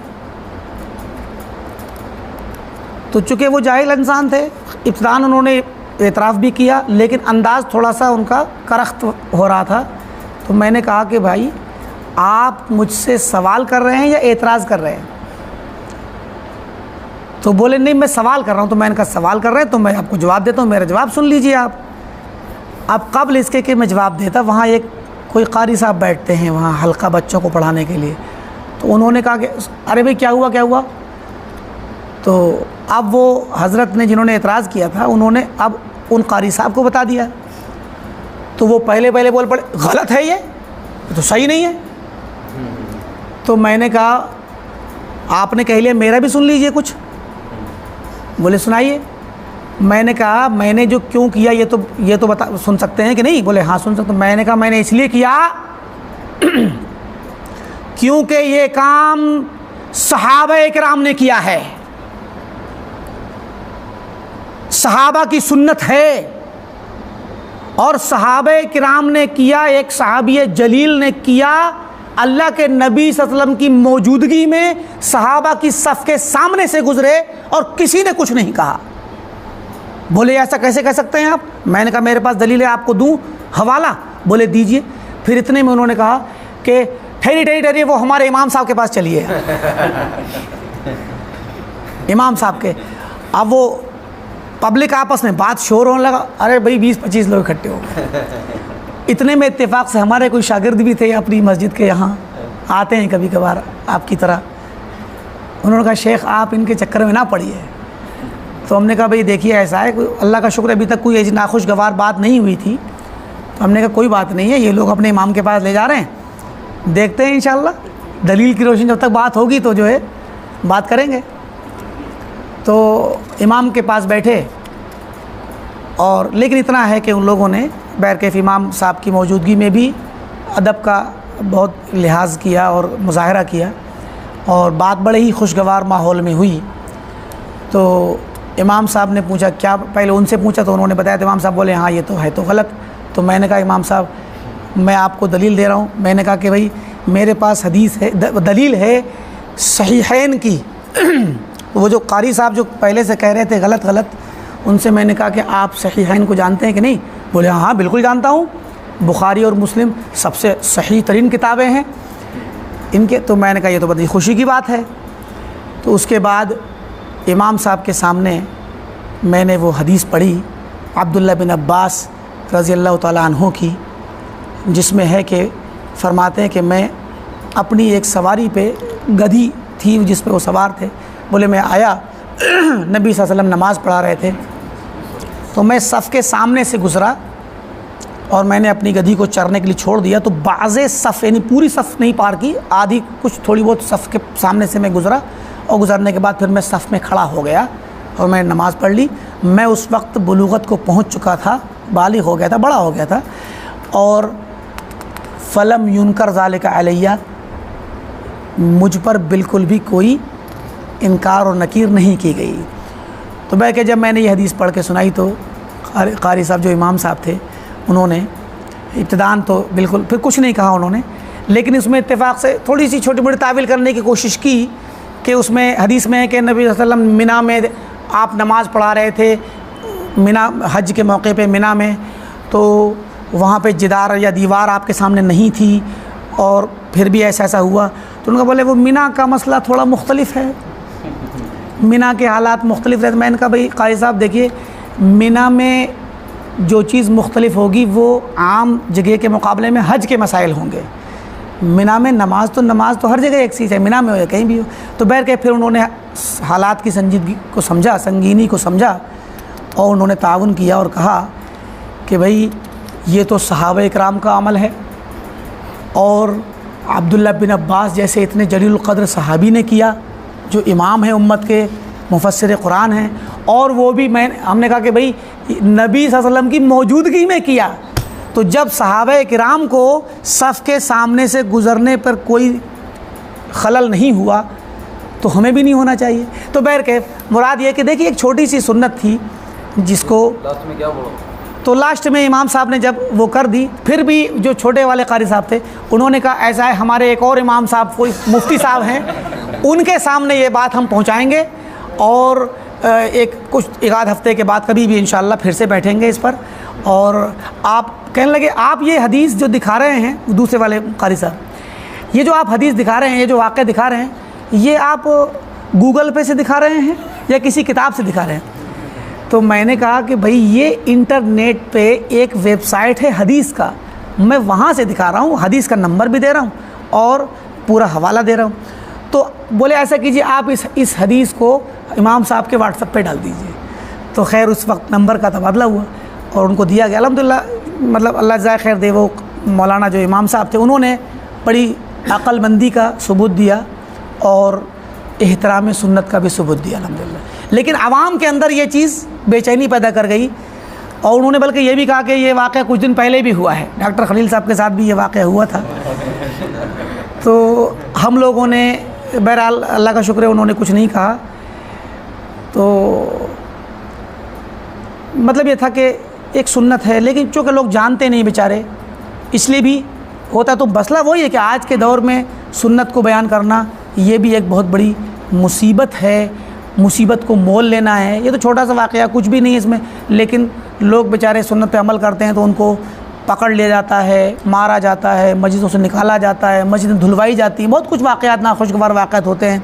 तो चूँकि वो जाहिल इंसान थे, इब्तिदान उन्होंने एतराफ़ भी किया, लेकिन अंदाज़ थोड़ा सा उनका करख्त हो रहा था। तो मैंने कहा कि भाई आप मुझसे सवाल कर रहे हैं या एतराज़ कर रहे हैं? तो बोले नहीं मैं सवाल कर रहा हूँ। तो मैंने कहा सवाल कर रहे हैं तो मैं आपको जवाब देता हूँ, मेरा जवाब सुन लीजिए आप। अब कबल इसके कि मैं जवाब देता, वहाँ एक कोई कारी साहब बैठते हैं वहाँ हल्का बच्चों को पढ़ाने के लिए। तो उन्होंने कहा कि अरे भाई क्या हुआ क्या हुआ? तो अब वो हज़रत ने जिन्होंने एतराज़ किया था उन्होंने अब उन कारी साहब को बता दिया। तो वो पहले बोल पड़े गलत है, ये तो सही नहीं है। तो मैंने कहा आपने कह लिया, मेरा भी सुन लीजिए कुछ। बोले सुनाइए। मैंने कहा मैंने जो क्यों किया ये तो बता सुन सकते हैं कि नहीं? बोले हाँ सुन सकते। मैंने कहा मैंने इसलिए किया क्योंकि ये काम सहाबा किराम ने किया है, सहाबा की सुन्नत है, और सहाबा किराम ने किया, एक सहाबी जलील ने किया, अल्लाह के नबी सल्लल्लाहु अलैहि वसल्लम की मौजूदगी में सहाबा की सफ़ के सामने से गुज़रे और किसी ने कुछ नहीं कहा। बोले ऐसा कैसे कह सकते हैं आप? मैंने कहा मेरे पास दलील है, आपको दूँ हवाला? बोले दीजिए। फिर इतने में उन्होंने कहा कि ठहरिए वो हमारे इमाम साहब के पास चलिए। इमाम साहब के। अब वो पब्लिक आपस में बात शोर होने लगा। अरे भाई 20-25 लोग इकट्ठे हो गए। इतने में इत्तेफाक से हमारे कोई शागिर्द भी थे अपनी मस्जिद के, यहाँ आते हैं कभी कभार आपकी तरह। उन्होंने कहा शेख आप इनके चक्कर में ना पड़िए। तो हमने कहा भाई देखिए ऐसा है, कोई अल्लाह का शुक्र अभी तक कोई ऐसी नाखुशगवार बात नहीं हुई थी। तो हमने कहा कोई बात नहीं है, ये लोग अपने इमाम के पास ले जा रहे हैं, देखते हैं इंशाअल्लाह दलील की रोशनी जब तक बात होगी तो जो है बात करेंगे। तो इमाम के पास बैठे और लेकिन इतना है कि उन लोगों ने बैरकैफ़ इमाम साहब की मौजूदगी में भी अदब का बहुत लिहाज किया और मुज़ाहरा किया और बात बड़े ही खुशगवार माहौल में हुई। तो इमाम साहब ने पूछा क्या, पहले उनसे पूछा तो उन्होंने बताया। तो इमाम साहब बोले हाँ ये तो है तो गलत। तो मैंने कहा इमाम साहब मैं आपको दलील दे रहा हूँ। मैंने कहा कि भाई मेरे पास हदीस है, दलील है सहीहैन की। वो जो कारी साहब जो पहले से कह रहे थे गलत, उनसे मैंने कहा कि आप सहीहैन को जानते हैं कि नहीं? बोले हाँ बिल्कुल जानता हूँ, बुखारी और मुस्लिम सबसे सही तरीन किताबें हैं इनके। तो मैंने कहा ये तो बड़ी खुशी की बात है। तो उसके बाद इमाम साहब के सामने मैंने वो हदीस पढ़ी अब्दुल्ला बिन अब्बास रज़ियल्लाहु ताला अन्हु की, जिसमें है कि फरमाते हैं कि मैं अपनी एक सवारी पे गधी थी जिस पे वो सवार थे। बोले मैं आया, नबी सल्लल्लाहु अलैहि वसल्लम नमाज़ पढ़ा रहे थे, तो मैं सफ़ के सामने से गुज़रा और मैंने अपनी गधी को चरने के लिए छोड़ दिया, तो बाज़े सफ़ यानी पूरी सफ़ नहीं पार की, आधी कुछ थोड़ी बहुत सफ़ के सामने से मैं गुज़रा, और गुज़रने के बाद फिर मैं सफ़ में खड़ा हो गया और मैंने नमाज़ पढ़ ली। मैं उस वक्त बुलूगत को पहुँच चुका था, बालिग हो गया था, बड़ा हो गया था। और फ़लम युनकर ज़ालिका अलैया, मुझ पर बिल्कुल भी कोई इनकार और नकीर नहीं की गई। तो मैं जब मैंने ये हदीस पढ़ के सुनाई तो कारी साहब जो इमाम साहब थे उन्होंने इब्तिदान तो बिल्कुल फिर कुछ नहीं कहा उन्होंने, लेकिन उसमें इत्तेफाक से थोड़ी सी छोटी मोटी तावील करने की कोशिश की कि उसमें हदीस में है कि नबी सल्लल्लाहु अलैहि वसल्लम मिना में आप नमाज़ पढ़ा रहे थे, मिना हज के मौके पे मिना में, तो वहाँ पे जिदार या दीवार आपके सामने नहीं थी और फिर भी ऐसा हुआ। तो उनका बोले वो मिना का मसला थोड़ा मुख्तलिफ है, मिना के हालात मुख्तलिफ रहते। मैंने कहा भाई कारी साहब देखिए, मिना में जो चीज़ मुख्तलिफ होगी वो आम जगह के मुकाबले में हज के मसाइल होंगे। मिना में नमाज तो हर जगह एक चीज़ है, मिना में हो या कहीं भी हो। तो बैठ के फिर उन्होंने हालात की संजीदगी को समझा, संगीनी को समझा, और उन्होंने ताउन किया और कहा कि भाई ये तो सहाबा इकराम का अमल है, और अब्दुल्ला बिन अब्बास जैसे इतने जलील क़द्र सहाबी ने किया, जो इमाम है उम्मत के, मुफस्सिर कुरान हैं, और वो भी हमने कहा कि भाई नबी सल्लल्लाहु अलैहि वसल्लम की मौजूदगी में किया। तो जब सहाबा किराम को सफ़ के सामने से गुज़रने पर कोई खलल नहीं हुआ तो हमें भी नहीं होना चाहिए। तो बहरकैफ मुराद ये कि देखिए एक छोटी सी सुन्नत थी जिसको लास्ट में क्या बोला, तो लास्ट में इमाम साहब ने जब वो कर दी, फिर भी जो छोटे वाले कारी साहब थे उन्होंने कहा ऐसा है, हमारे एक और इमाम साहब कोई मुफ्ती साहब हैं, उनके सामने ये बात हम पहुंचाएंगे, और एक आध हफ्ते के बाद कभी भी इंशाअल्लाह फिर से बैठेंगे इस पर। और आप कहने लगे आप ये हदीस जो दिखा रहे हैं, दूसरे वाले कारी साहब, ये जो आप हदीस दिखा रहे हैं, ये जो वाक़या दिखा रहे हैं, ये आप गूगल पे से दिखा रहे हैं या किसी किताब से दिखा रहे हैं? तो मैंने कहा कि भाई ये इंटरनेट पे एक वेबसाइट है हदीस का, मैं वहाँ से दिखा रहा हूँ, हदीस का नंबर भी दे रहा हूँ और पूरा हवाला दे रहा हूँ। तो बोले ऐसा कीजिए आप इस हदीस को इमाम साहब के व्हाट्सएप पे डाल दीजिए। तो खैर उस वक्त नंबर का तबादला हुआ और उनको दिया गया। अल्हम्दुलिल्लाह, मतलब अल्लाह जज़ाए खैर दे, वो मौलाना जो इमाम साहब थे उन्होंने बड़ी अक़लमंदी का सबूत दिया और एहतराम सुन्नत का भी सबूत दिया अल्हम्दुलिल्लाह। लेकिन आवाम के अंदर ये चीज़ बेचैनी पैदा कर गई, और उन्होंने बल्कि ये भी कहा कि ये वाक़या कुछ दिन पहले भी हुआ है, डॉक्टर खलील साहब के साथ भी ये वाक़या हुआ था। तो हम लोगों ने बहरहाल अल्लाह का शुक्र है उन्होंने कुछ नहीं कहा। तो मतलब ये था कि एक सुन्नत है, लेकिन चूँकि लोग जानते नहीं बेचारे, इसलिए भी होता। तो मसला वही है कि आज के दौर में सुन्नत को बयान करना ये भी एक बहुत बड़ी मुसीबत है, मुसीबत को मोल लेना है। ये तो छोटा सा वाक़या, कुछ भी नहीं है इसमें, लेकिन लोग बेचारे सुन्नत पे अमल करते हैं तो उनको पकड़ लिया जाता है, मारा जाता है, मस्जिदों से निकाला जाता है, मस्जिदें धुलवाई जाती हैं, बहुत कुछ वाक़यात नाखुशगवार वाक़यात होते हैं।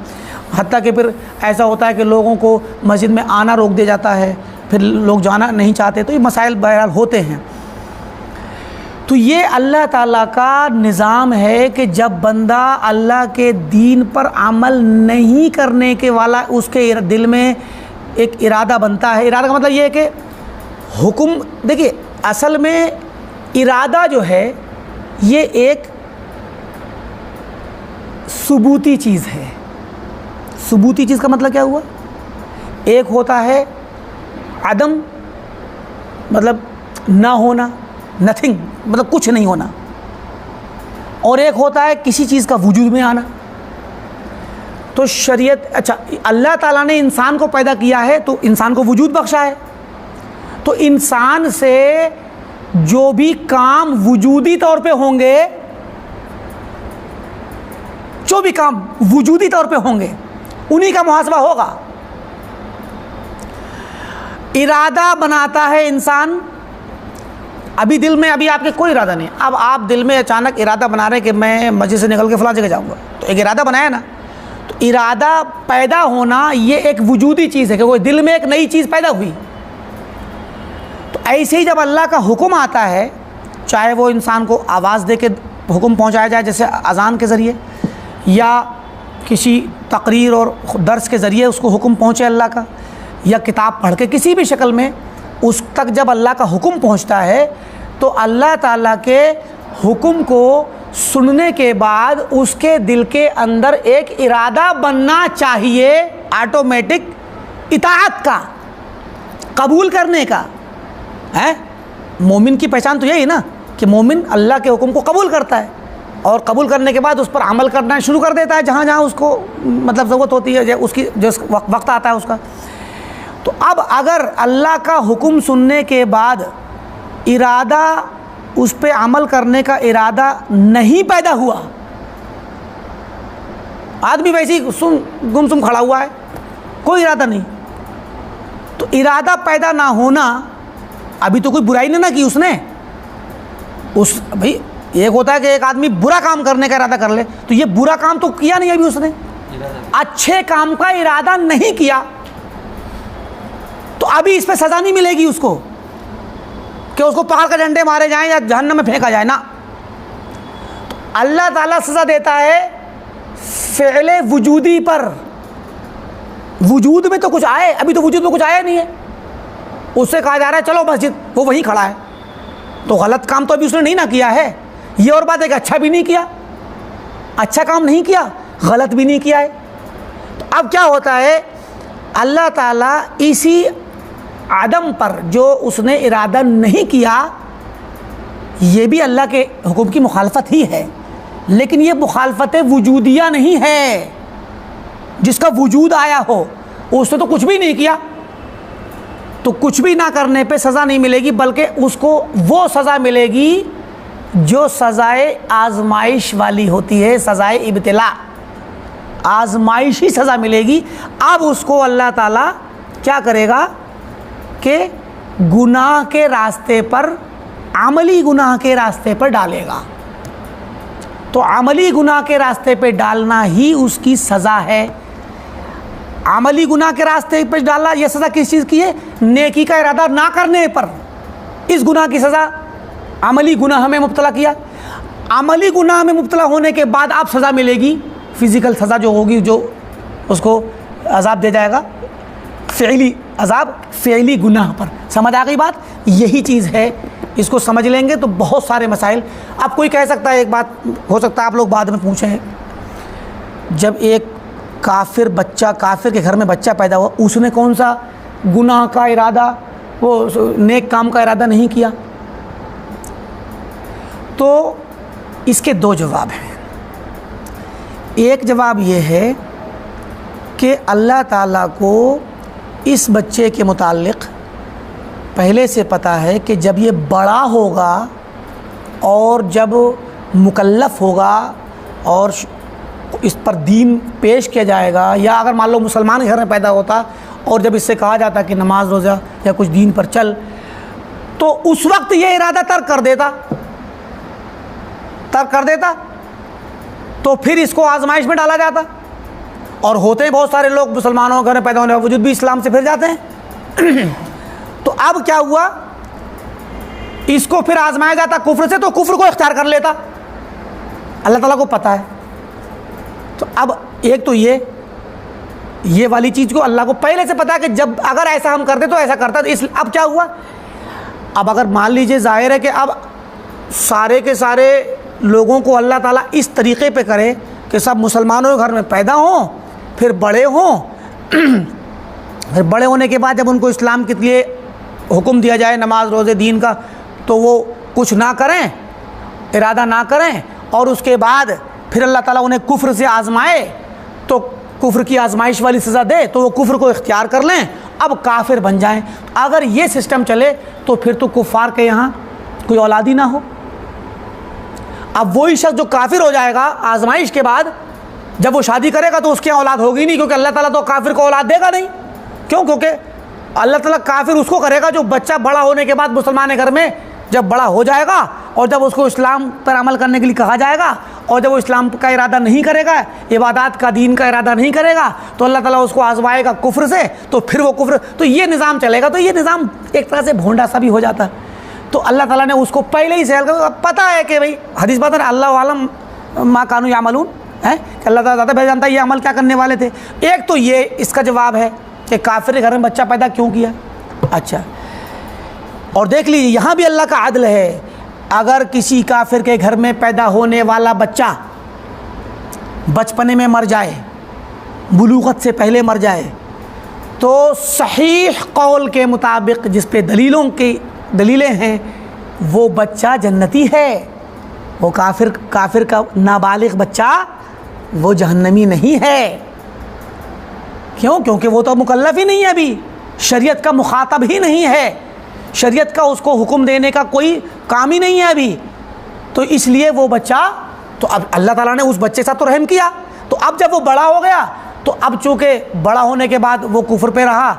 हत्ता कि फिर ऐसा होता है कि लोगों को मस्जिद में आना रोक दिया जाता है, फिर लोग जाना नहीं चाहते। तो ये मसाइल बहरहाल होते हैं। तो ये अल्लाह ताला का निज़ाम है कि जब बंदा अल्लाह के दीन पर अमल नहीं करने के वाला, उसके दिल में एक इरादा बनता है। इरादा का मतलब ये है कि हुक्म, देखिए असल में इरादा जो है ये एक सुबूती चीज़ है। सुबूती चीज़ का मतलब क्या हुआ? एक होता है अदम, मतलब ना होना, नथिंग, मतलब कुछ नहीं होना, और एक होता है किसी चीज़ का वजूद में आना। तो शरीयत, अच्छा अल्लाह ताला ने इंसान को पैदा किया है तो इंसान को वजूद बख्शा है, तो इंसान से जो भी काम वजूदी तौर पे होंगे, जो भी काम वजूदी तौर पे होंगे उन्हीं का मुहासबा होगा। इरादा बनाता है इंसान। अभी दिल में, अभी आपके कोई इरादा नहीं, अब आप दिल में अचानक इरादा बना रहे हैं कि मैं मस्जिद से निकल के फलां जगह जाऊंगा, तो एक इरादा बनाया ना। तो इरादा पैदा होना ये एक वजूदी चीज़ है कि कोई दिल में एक नई चीज़ पैदा हुई। तो ऐसे ही जब अल्लाह का हुक्म आता है, चाहे वो इंसान को आवाज़ दे के हुक्म पहुँचाया जाए जैसे अज़ान के ज़रिए, या किसी तकरीर और दर्स के ज़रिए उसको हुक्म पहुँचे अल्लाह का, या किताब पढ़ के, किसी भी शक्ल में उस तक जब अल्लाह का हुक्म पहुँचता है तो अल्लाह ताला के हुक्म को सुनने के बाद उसके दिल के अंदर एक इरादा बनना चाहिए ऑटोमेटिक इताअत का, कबूल करने का। है मोमिन की पहचान तो यही ना कि मोमिन अल्लाह के हुक्म को कबूल करता है और कबूल करने के बाद उस पर अमल करना शुरू कर देता है जहाँ जहाँ उसको मतलब ज़रूरत होती है, उसकी जो वक्त आता है उसका। तो अब अगर अल्लाह का हुक्म सुनने के बाद इरादा, उस पर अमल करने का इरादा नहीं पैदा हुआ, आदमी वैसे ही गुमसुम खड़ा हुआ है, कोई इरादा नहीं, तो इरादा पैदा ना होना, अभी तो कोई बुराई ना की उसने, उस भाई एक होता है कि एक आदमी बुरा काम करने का इरादा कर ले, तो ये बुरा काम तो किया नहीं अभी उसने, अच्छे काम का इरादा नहीं किया, तो अभी इस पे सज़ा नहीं मिलेगी उसको कि उसको पकड़ कर डंडे मारे जाएं या जहन्नम में फेंका जाए ना। तो अल्लाह ताला सज़ा देता है फ़िअले वजूदी पर, वजूद में तो कुछ आए, अभी तो वजूद में कुछ आया नहीं है, उससे कहा जा रहा है चलो मस्जिद, वो वहीं खड़ा है, तो गलत काम तो अभी उसने नहीं ना किया है। ये और बात है कि अच्छा भी नहीं किया, अच्छा काम नहीं किया, गलत भी नहीं किया है। तो अब क्या होता है, अल्लाह ताला इसी आदम पर जो उसने इरादा नहीं किया, ये भी अल्लाह के हुक्म की मुखालफत ही है, लेकिन ये मुखालफत वजूदिया नहीं है, जिसका वजूद आया हो उसने तो कुछ भी नहीं किया, तो कुछ भी ना करने पे सज़ा नहीं मिलेगी, बल्कि उसको वो सज़ा मिलेगी जो सज़ाए आजमाइश वाली होती है, सज़ाए इब्तिला, आजमाइशी सज़ा मिलेगी। अब उसको अल्लाह ताला क्या करेगा कि गुनाह के रास्ते पर, अमली गुनाह के रास्ते पर डालेगा। तो अमली गुनाह के रास्ते पे डालना ही उसकी सज़ा है। अमली गुनाह के रास्ते पे डाला, यह सज़ा किस चीज़ की है, नेकी का इरादा ना करने पर, इस गुनाह की सज़ा, अमली गुनाह में मुब्तला किया, अमली गुनाह में मुब्तला होने के बाद अब सज़ा मिलेगी, फ़िज़िकल सज़ा जो होगी, जो उसको अज़ाब दे जाएगा, फ़िअली अज़ाब, फ़िअली गुनाह पर। समझ आ गई बात, यही चीज़ है, इसको समझ लेंगे तो बहुत सारे मसाइल। अब कोई कह सकता है, एक बात हो सकता है आप लोग बाद में पूछें, जब एक काफिर बच्चा, काफिर के घर में बच्चा पैदा हुआ, उसने कौन सा गुनाह का इरादा, वो नेक काम का इरादा नहीं किया? तो इसके दो जवाब हैं। एक जवाब ये है कि अल्लाह ताला को इस बच्चे के मुताल्लिक़ पहले से पता है कि जब ये बड़ा होगा और जब मुकल्लफ़ होगा और इस पर दीन पेश किया जाएगा, या अगर मान लो मुसलमान घर में पैदा होता और जब इससे कहा जाता कि नमाज रोज़ा या कुछ दीन पर चल, तो उस वक्त ये इरादा तर्क कर देता, तो फिर इसको आजमाइश में डाला जाता। और होते हैं बहुत सारे लोग मुसलमानों के घर में पैदा होने के बावजूद भी इस्लाम से फिर जाते हैं। तो अब क्या हुआ, इसको फिर आजमाया जाता कुफ्र से, तो कुफ्र को इख्तियार कर लेता, अल्लाह ताला को पता है। तो अब एक तो ये वाली चीज़ को अल्लाह को पहले से पता है कि जब अगर ऐसा हम करते तो ऐसा करता। तो इस अब क्या हुआ, अब अगर मान लीजिए ज़ाहिर है कि अब सारे के सारे लोगों को अल्लाह ताला इस तरीक़े पे करे कि सब मुसलमानों के घर में पैदा हों, फिर बड़े हों, फिर बड़े होने के बाद जब उनको इस्लाम के लिए हुक्म दिया जाए नमाज रोज़े दीन का, तो वो कुछ ना करें, इरादा ना करें, और उसके बाद फिर अल्लाह ताला उन्हें कुफ्र से आज़माए, तो कुफ्र की आजमाइश वाली सज़ा दे तो वो कुफ्र को इख्तियार कर लें, अब काफिर बन जाएं। अगर ये सिस्टम चले तो फिर तो कुफ़ार के यहाँ कोई औलाद ही ना हो। अब वही शख्स जो काफिर हो जाएगा आजमाइश के बाद, जब वो शादी करेगा तो उसकी औलाद होगी नहीं, क्योंकि अल्लाह ताला तो काफिर को औलाद देगा नहीं। क्यों? क्योंकि अल्लाह ताला काफिर उसको करेगा जो बच्चा बड़ा होने के बाद मुसलमान के घर में जब बड़ा हो जाएगा, और जब उसको इस्लाम पर अमल करने के लिए कहा जाएगा, और जब वो इस्लाम का इरादा नहीं करेगा, इबादत का दीन का इरादा नहीं करेगा, तो अल्लाह ताला उसको आजमाएगा कुफ्र से, तो फिर वो कुफ्र, तो ये निज़ाम चलेगा। तो ये निज़ाम एक तरह से भोंडा सा भी हो जाता है। तो अल्लाह ताला ने उसको पहले ही सहल कर पता है कि भाई हदीस बता है अल्लाह आलम मा कानू यामलून है कि अल्लाह ताला ज़्यादा बेहतर जानता है ये अमल क्या करने वाले थे। एक तो ये इसका जवाब है कि काफिर के घर में बच्चा पैदा क्यों किया। अच्छा, और देख लीजिए यहाँ भी अल्लाह का अदल है अगर किसी काफिर के घर में पैदा होने वाला बच्चा बचपने में मर जाए, बुलूगत से पहले मर जाए, तो सहीह कौल के मुताबिक जिस पे दलीलें हैं वो बच्चा जन्नती है। वो काफिर का नाबालिग बच्चा वो जहन्नमी नहीं है। क्यों? क्योंकि वो तो मुकल्लफ ही नहीं है, अभी शरीयत का मुखातब ही नहीं है, शरीयत का उसको हुक्म देने का कोई काम ही नहीं है अभी। तो इसलिए वो बच्चा, तो अब अल्लाह ताला ने उस बच्चे साथ तो रहम किया, तो अब जब वो बड़ा हो गया तो अब चूँकि बड़ा होने के बाद वो कुफ्र पे रहा,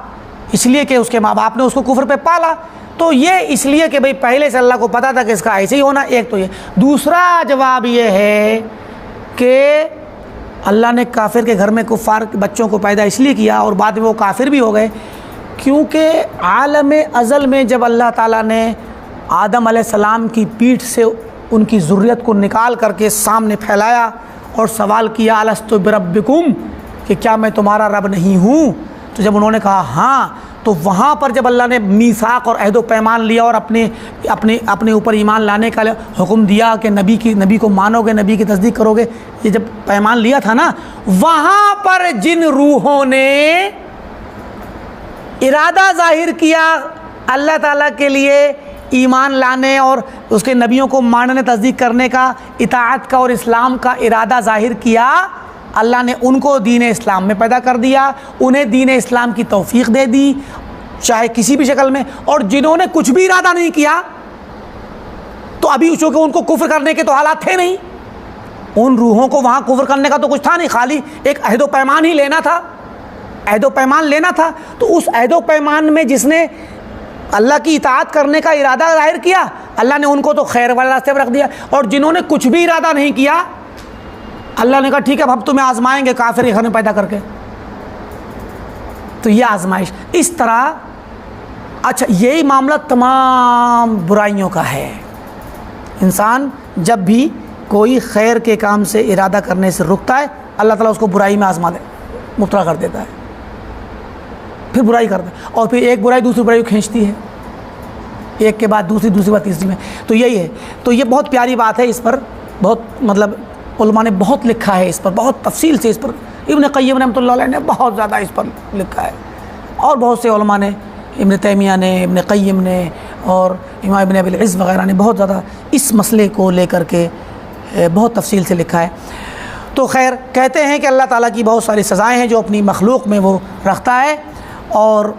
इसलिए कि उसके माँ बाप ने उसको कुफ्र पे पाला, तो ये इसलिए कि भाई पहले से अल्लाह को पता था कि इसका ऐसे ही होना। एक तो ये। दूसरा जवाब ये है कि अल्लाह ने काफिर के घर में कुफ़ार बच्चों को पैदा इसलिए किया और बाद में वो काफिर भी हो गए क्योंकि आलम अज़ल में जब अल्लाह ताला ने आदम अलैहिस्सलाम की पीठ से उनकी ज़ुर्रियत को निकाल करके सामने फैलाया और सवाल किया अलस्तु बिरब्बिकुम, कि क्या मैं तुम्हारा रब नहीं हूँ? तो जब उन्होंने कहा हाँ, तो वहाँ पर जब अल्लाह ने मीसाक और अहद व पैमान लिया और अपने ऊपर ईमान लाने का हुक्म दिया कि नबी को मानोगे, नबी की तस्दीक करोगे, ये जब पैमान लिया था ना, वहाँ पर जिन रूहों ने इरादा ज़ाहिर किया अल्लाह ताला के लिए ईमान लाने और उसके नबियों को मानने तस्दीक करने का, इताअत का और इस्लाम का इरादा ज़ाहिर किया, अल्लाह ने उनको दीन इस्लाम में पैदा कर दिया, उन्हें दीन इस्लाम की तौफीक दे दी, चाहे किसी भी शक्ल में। और जिन्होंने कुछ भी इरादा नहीं किया तो अभी चूँकि उनको कुफ्र करने के तो हालात थे नहीं, उन रूहों को वहाँ कुफ्र करने का तो कुछ था नहीं, खाली एक अहद व पैमान ही लेना था, अहद व पैमान लेना था। तो उस अहद व पैमान में जिसने अल्लाह की इताअत करने का इरादा ज़ाहिर किया, अल्लाह ने उनको तो खैर वाले रास्ते पर रख दिया, और जिन्होंने कुछ भी इरादा नहीं किया, अल्लाह ने कहा ठीक है अब तुम्हें आजमाएंगे काफिर के घर में पैदा करके। तो ये आजमाइश इस तरह। अच्छा, यही मामला तमाम बुराइयों का है। इंसान जब भी कोई खैर के काम से इरादा करने से रुकता है, अल्लाह ताला उसको बुराई में मुब्तला कर देता है, फिर बुराई करता है, और फिर एक बुराई दूसरी बुराई खींचती है, एक के बाद दूसरी बात तीसरी में। तो यही है। तो ये बहुत प्यारी बात है, इस पर बहुत मतलब उलमा ने बहुत लिखा है, इस पर बहुत तफसील से, इस पर इब्न क़य्यिम रहमतुल्लाह अलैह ने बहुत ज़्यादा इस पर लिखा है, और बहुत से उलमा ने, इब्न तैमिया ने, इब्न क़य्यिम ने और इमाम इब्न अबिल इज़्ज़ वग़ैरह ने बहुत ज़्यादा इस मसले को लेकर के बहुत तफसील से लिखा है। तो खैर, कहते हैं कि अल्लाह ताला की बहुत सारी सज़ाएँ हैं जो अपनी मखलूक़ में वो रखता है, और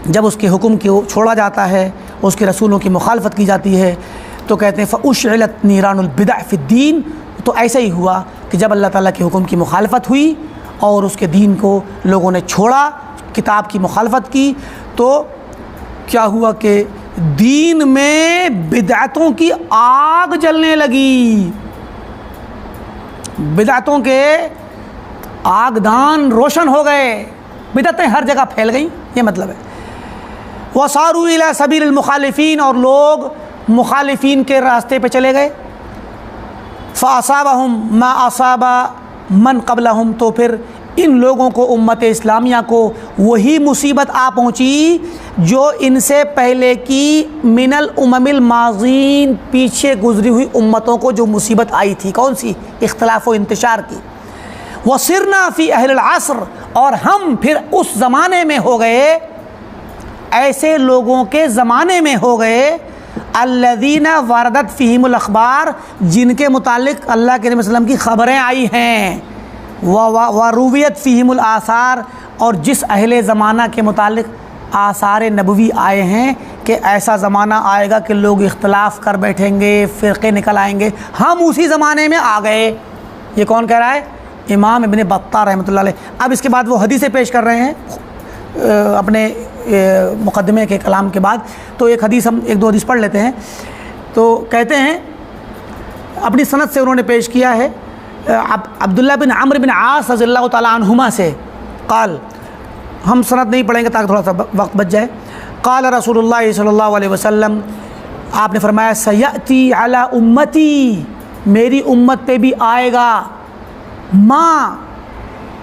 जब उसके हुक्म को छोड़ा जाता है, उसके रसूलों की मुखालफत की जाती है, तो कहते हैं फ़उश्इलत नीरानुल बिदअ फ़िद्दीन। तो ऐसा ही हुआ कि जब अल्लाह ताला के हुक्म की मुखालफत हुई और उसके दीन को लोगों ने छोड़ा, किताब की मुखालफत की, तो क्या हुआ कि दीन में बिदअतों की आग जलने लगी, बिदअतों के आगदान रोशन हो गए, बिदअतें हर जगह फैल गई, ये मतलब है। वसारू इला सबील मुखालिफीन, और लोग मुखालिफीन के रास्ते पे चले गए। फ़असाबहुम मा असाबा मन क़ब्लहुम, तो फिर इन लोगों को, उम्मत इस्लामिया को, वही मुसीबत आ पहुँची जो इनसे पहले की मिनल उममिल माज़ीन, पीछे गुजरी हुई उम्मतों को जो मुसीबत आई थी। कौन सी? इख्तिलाफ़ व इंतशार की। वसिरना फ़ी अहलिल अस्र, और हम फिर उस ज़माने में हो गए, ऐसे लोगों के ज़माने में हो गए, अल्लज़ीना वरदत फ़ीहिमुल अख़बार, जिनके मुतालिक अल्लाह के नबी सल्लल्लाहु अलैहि वसल्लम की ख़बरें आई हैं, व रुवियत फ़ीहिमुल आसार, और जिस अहले ज़माना के मुतालिक आसार नबवी आए हैं कि ऐसा ज़माना आएगा कि लोग इख्तलाफ कर बैठेंगे, फ़िरक़े निकल आएंगे, हम उसी ज़माने में आ गए। ये कौन कह रहा है? इमाम इब्न बत्ता रहमतुल्लाह अलैह। अब इसके बाद वो हदीसें पेश कर रहे हैं अपने मुक़द्दमे के कलाम के बाद। तो एक हदीस, हम एक दो हदीस पढ़ लेते हैं। तो कहते हैं, अपनी सनद से उन्होंने पेश किया है अब्दुल्लाह बिन अम्र बिन आस रज़ियल्लाहु तआला अन्हुमा से, क़ाल, हम सनद नहीं पढ़ेंगे ताकि थोड़ा सा वक्त बच जाए। क़ाल रसूलुल्लाह सल्लल्लाहु अलैहि वसल्लम, आपने फरमाया, सयअती अला उम्मती, मेरी उम्मत पे भी आएगा, माँ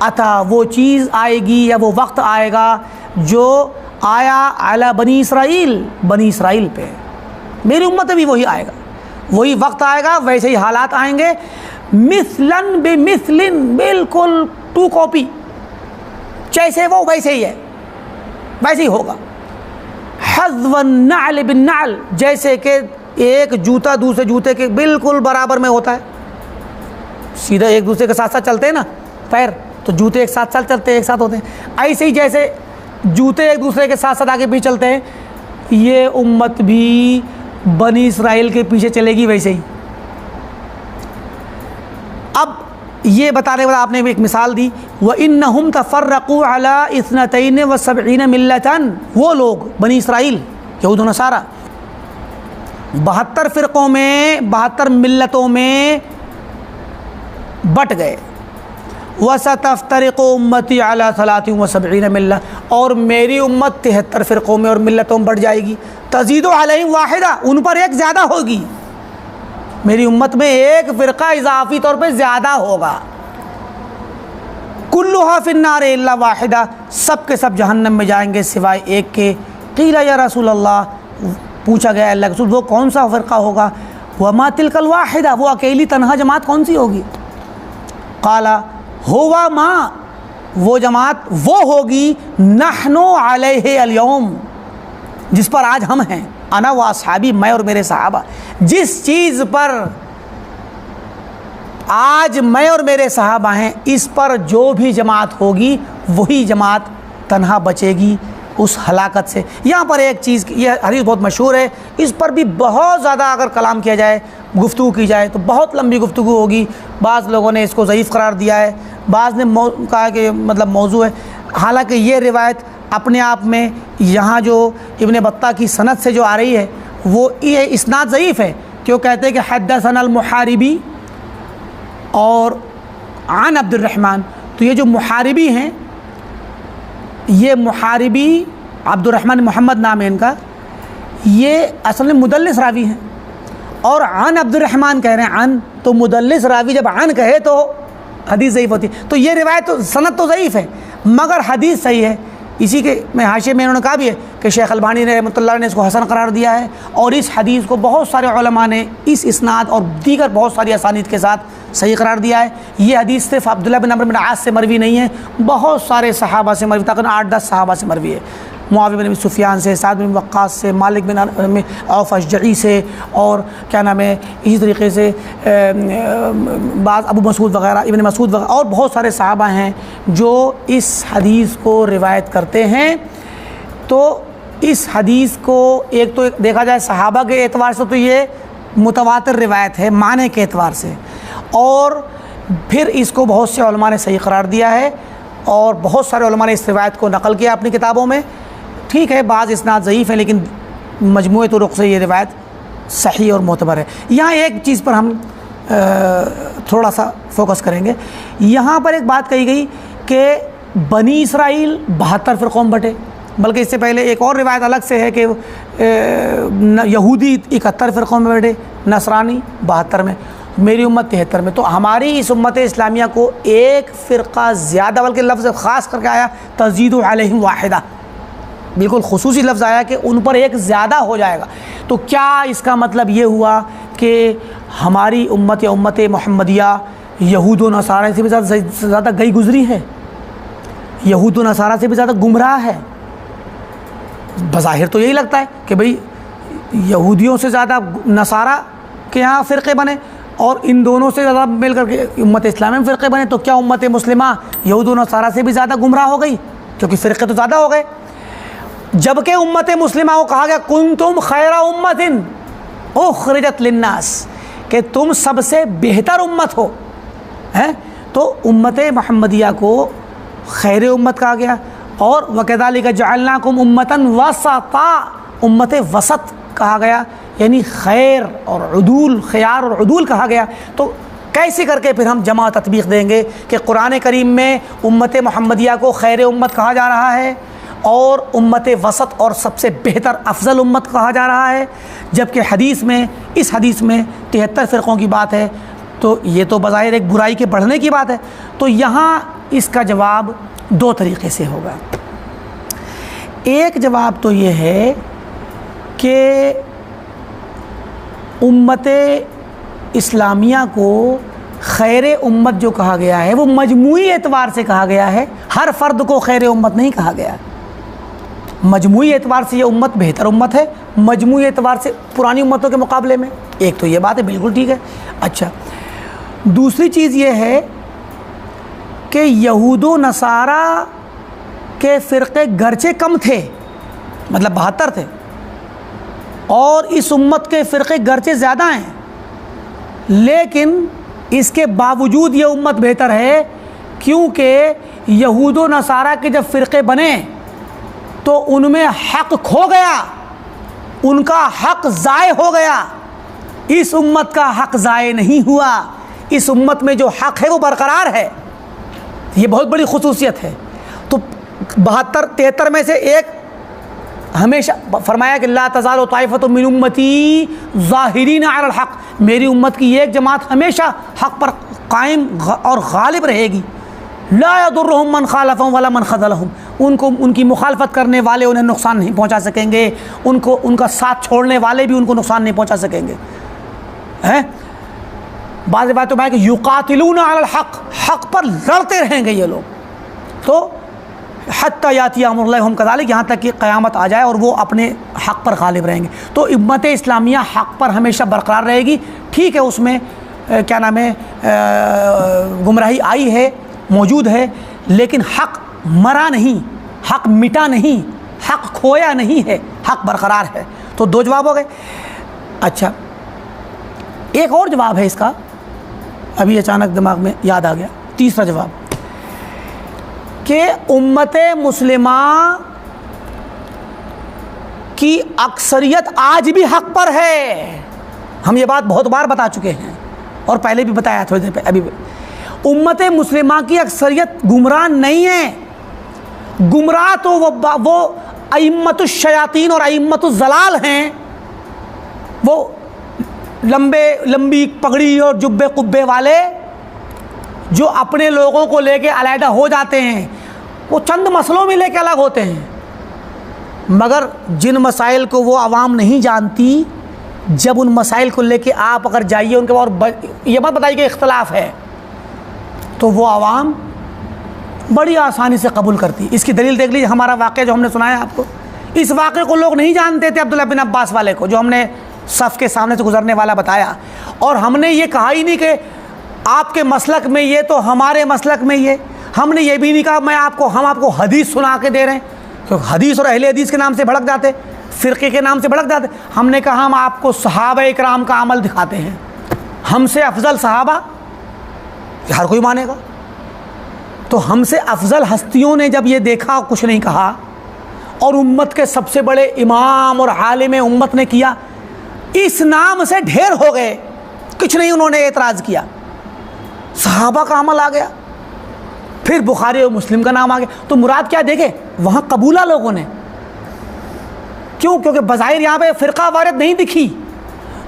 अता, वो चीज़ आएगी या वो वक्त आएगा जो आया अला बनी इसराइल, बनी इसराइल पे, मेरी उम्मत में भी वही आएगा। वही वक्त आएगा, वैसे ही हालात आएंगे, मिसलन बिमिसलिन, बिल्कुल टू कॉपी, जैसे वो वैसे ही है, वैसे ही होगा। हज़्वन नाल बिन नाल, जैसे कि एक जूता दूसरे जूते के बिल्कुल बराबर में होता है, सीधा एक दूसरे के साथ साथ चलते हैं ना पैर, तो जूते एक साथ साथ चलते हैं, एक साथ होते हैं। ऐसे ही जैसे जूते एक दूसरे के साथ साथ आगे पीछे चलते हैं, ये उम्मत भी बनी इसराइल के पीछे चलेगी वैसे ही। अब ये बताने वाला आपने एक मिसाल दी, व इन्नहुम तफर्रक़ू अला इस्नतैन व सबईन मिल्लतन, वो लोग बनी इसराइल यहूद व नसारा 72 फ़िरक़ों में, 72 मिल्लतों में बट गए। वसतफ्तरिक़ु उम्मती अला 73 व सबईन मिल्ला, और मेरी उम्मत 73 फ़िरक़ों में और मिल्लतों में बढ़ जाएगी। तज़ीदु अलैहिम वाहिदा, उन पर एक ज़्यादा होगी, मेरी उम्मत में एक फ़िरक़ा इजाफ़ी तौर पे ज़्यादा होगा। कुल्लुहा फिन्नार इल्ला वाहिदा, सब के सब जहन्नम में जाएंगे सिवाय एक के। क़ीला या रसूल अल्लाह, पूछा गया अल्लाह के रसूल वो कौन सा फ़िरक़ा होगा? वमा तिलकल वाहिदा, वो अकेली तन्हा जमात कौन सी होगी? क़ाला हुवा मा, वो जमात वो होगी नहनु अलैहि अल-यौम, जिस पर आज हम हैं, अना व असहाबी, मैं और मेरे सहाबा, जिस चीज़ पर आज मैं और मेरे सहाबा हैं, इस पर जो भी जमात होगी वही जमात तन्हा बचेगी उस हलाकत से। यहाँ पर एक चीज़, यह हदीस बहुत मशहूर है, इस पर भी बहुत ज़्यादा अगर कलाम किया जाए, गुफ्तगू की जाए तो बहुत लंबी गुफ्तगू होगी। बाज़ लोगों ने इसको ज़ईफ़ करार दिया है, बाज़ ने कहा कि मतलब मौजू है। हालांकि ये रिवायत अपने आप में यहाँ जो इब्न बत्ता की सनद से जो आ रही है वो ये इस्नाद ज़ईफ़ है, क्यों कहते हैं कि हद्दसना अल मुहारिबी और आन अब्दुर्रहमान। तो ये जो मुहारिबी हैं, ये मुहारिबी अब्दुर्रहमान मोहम्मद नाम है इनका, ये असल में मुदल्लिस रावी हैं, और आन अब्दुर्रहमान कह रहे हैं आन, तो मुदल्लिस रावी जब आन कहे तो हदीस ज़ईफ़ होती है। तो ये रिवायत तो सनद तो ज़ईफ़ है मगर हदीस सही है। इसी के में हाशिए में उन्होंने कहा भी है कि शेख अलबानी ने रहमतुल्लाह ने इसको हसन करार दिया है, और इस हदीस को बहुत सारे उलमा ने इस इस्नाद और दीगर बहुत सारी असानीद के साथ सही करार दिया है। ये हदीस सिर्फ अब्दुल्लाह बिन अम्र बिन आस से मरवी नहीं है, बहुत सारे सहाबा से मरवी, तकरीबन 8-10 सहाबा से मरवी है। मुआविया बिन सुफियान से, साद बिन वक्कास से, मालिक बिन औफ अशजई से, और क्या नाम है इसी तरीके से बाज़ अबू मसूद वग़ैरह, इब्न मसूद वग़ैरह, और बहुत सारे सहाबा हैं जो इस हदीस को रिवायत करते हैं। तो इस हदीस को एक तो देखा जाए सहाबा के एतबार से तो ये मुतवातिर रिवायत है माने के एतबार से, और फिर इसको बहुत से उलमा ने सही करार दिया है, और बहुत सारे उलमा ने इस रिवायत को नकल किया अपनी किताबों में। ठीक है, बाज़ इस्नाद ज़ईफ़ है लेकिन मजमूए तुरुक़ से ये रिवायत सही और मोतबर है। यहाँ एक चीज़ पर हम थोड़ा सा फोकस करेंगे। यहाँ पर एक बात कही गई कि बनी इसराइल 72 फ़िरक़ों में बटे, बल्कि इससे पहले एक और रिवायत अलग से है कि यहूदी 71 फ़िरक़ों में बटे, नसरानी 72 में, मेरी उम्मत 73 में। तो हमारी इस उम्मत इस्लामिया को एक फ़िरक़ा ज़्यादा, बल्कि लफ्ज़ ख़ास करके आया तज़ीदु अलैहिम वाहिदा, बिल्कुल खुसूसी लफ्ज़ आया कि उन पर एक ज़्यादा हो जाएगा। तो क्या इसका मतलब ये हुआ कि हमारी उम्मत या उम्मत मोहम्मदिया यहूद व नसारा से भी ज़्यादा गई गुज़री है, यहूद व नसारा से भी ज़्यादा गुमराह है? बज़ाहिर तो यही लगता है कि भाई यहूदियों से ज़्यादा नसारा के यहाँ फ़िरक़े बने और इन दोनों से ज़्यादा मिल करके उम्मत इस्लामी में फ़िरक़े बने, तो क्या उम्मत मुस्लिमा यहूद व नसारा से भी ज़्यादा गुमराह हो गई? क्योंकि फ़िरक़े तो ज़्यादा हो गए। जबकि उम्मत मुस्लिमा को कहा गया कुंतुम खैरा उम्मतिन उखरिजत लिन्नास, कि तुम सबसे बेहतर उम्मत हो, हैं? तो उम्मत मुहम्मदिया को खैर उम्मत कहा गया, और वकज़ालिका जअलनाकुम उम्मतन वसता, उम्मत वसत कहा गया, यानी खैर और उदूल, ख़यार और उदूल कहा गया। तो कैसे करके फिर हम जमा तत्बीक़ देंगे कि कुरान करीम में उम्मत मुहम्मदिया को खैर उम्मत कहा जा रहा है और उम्मत वसत और सबसे बेहतर अफजल उम्मत कहा जा रहा है, जबकि हदीस में, इस हदीस में 73 फ़िरक़ों की बात है। तो ये तो बज़ाहिर एक बुराई के बढ़ने की बात है। तो यहाँ इसका जवाब दो तरीक़े से होगा। एक जवाब तो ये है कि उम्मत इस्लामिया को खैर उम्मत जो कहा गया है वो मजमूई एतबार से कहा गया है, हर फ़र्द को खैर उम्मत नहीं कहा गया। मजमूई एतबार से ये उम्मत बेहतर उम्मत है, मजमूई एतबार से पुरानी उम्मतों के मुकाबले में। एक तो ये बात है, बिल्कुल ठीक है। अच्छा, दूसरी चीज़ ये है कि यहूदो नसारा के फ़िरक़े गरचे कम थे, मतलब 72 थे, और इस उम्मत के फ़िरक़े गरचे ज़्यादा हैं, लेकिन इसके बावजूद ये उम्मत बेहतर है, क्योंकि यहूदो नसारा के जब फ़िरक़े बने तो उनमें हक़ खो गया, उनका हक़ ज़ाय हो गया। इस उम्मत का हक़ ज़ाय नहीं हुआ, इस उम्मत में जो हक़ है वो बरकरार है। ये बहुत बड़ी खुसूसियत है। तो 72-73 में से एक हमेशा फरमाया कि ला तज़ालु ताइफ़तुम मिन उम्मती ज़ाहिरीन अलल हक़, मेरी उम्मत की एक जमात हमेशा हक़ पर कायम और गालिब रहेगी। ला यदुर्रुहुम मन खालफहुम वला मन ख़ज़लहुम, उनको उनकी मुखालफत करने वाले उन्हें नुकसान नहीं पहुंचा सकेंगे, उनको उनका साथ छोड़ने वाले भी उनको नुकसान नहीं पहुंचा सकेंगे। हैं बाज़ बातों में कि युक़ातिलूना अलल हक़, हक़ पर लड़ते रहेंगे ये लोग, तो हत्ता याती अम्रुल्लाह हम कज़ालिक, यहाँ तक कि क़यामत आ जाए और वो अपने हक़ पर गालिब रहेंगे। तो उम्मत इस्लामिया हक़ पर हमेशा बरकरार रहेगी। ठीक है, उसमें क्या नाम है, गुमराही आई है, मौजूद है, लेकिन हक़ मरा नहीं, हक़ मिटा नहीं, हक़ खोया नहीं है, हक़ बरकरार है। तो 2 जवाब हो गए। अच्छा, एक और जवाब है इसका, अभी अचानक दिमाग में याद आ गया, तीसरा जवाब कि उम्मत मुस्लिमा की अक्सरियत आज भी हक़ पर है। हम ये बात बहुत बार बता चुके हैं और पहले भी बताया थोड़ी देर पहले। अभी उम्मत मुस्लिमा की अक्सरियत गुमराह नहीं है। गुमराह तो वो अइम्मतुश शयातीन और अइम्मतुज ज़लाल हैं, वो लंबी पगड़ी और जुब्बे कुब्बे वाले जो अपने लोगों को लेके अलहदा हो जाते हैं, वो चंद मसलों में लेके अलग होते हैं, मगर जिन मसाइल को वो आवाम नहीं जानती, जब उन मसाइल को लेके आप अगर जाइए उनके और ये मत बताइए कि इख्तलाफ है, तो वो आवाम बड़ी आसानी से कबूल करती। इसकी दलील देख लीजिए, हमारा वाक़या जो हमने सुनाया आपको, इस वाक़े को लोग नहीं जानते थे, अब्दुल्लाह बिन अब्बास वाले को, जो हमने सफ़ के सामने से गुजरने वाला बताया। और हमने ये कहा ही नहीं कि आपके मसलक में ये तो हमारे मसलक में ये, हमने ये भी नहीं कहा हम आपको हदीस सुना के दे रहे हैं, क्योंकि हदीस और अहले हदीस के नाम से भड़क जाते, फ़िरक़े के नाम से भड़क जाते। हमने कहा हम आपको सहाबा इकराम का अमल दिखाते हैं, हमसे अफजल सहाबा हर कोई मानेगा। तो हमसे अफजल हस्तियों ने जब ये देखा, कुछ नहीं कहा, और उम्मत के सबसे बड़े इमाम और आलिम उम्मत ने किया, इस नाम से ढेर हो गए, कुछ नहीं उन्होंने एतराज़ किया, सहाबा का अमल आ गया, फिर बुखारी और मुस्लिम का नाम आ गया। तो मुराद क्या देखे, वहाँ कबूला लोगों ने, क्यों? क्योंकि बज़ाहिर यहाँ पे फ़िरक़ा वारियत नहीं दिखी।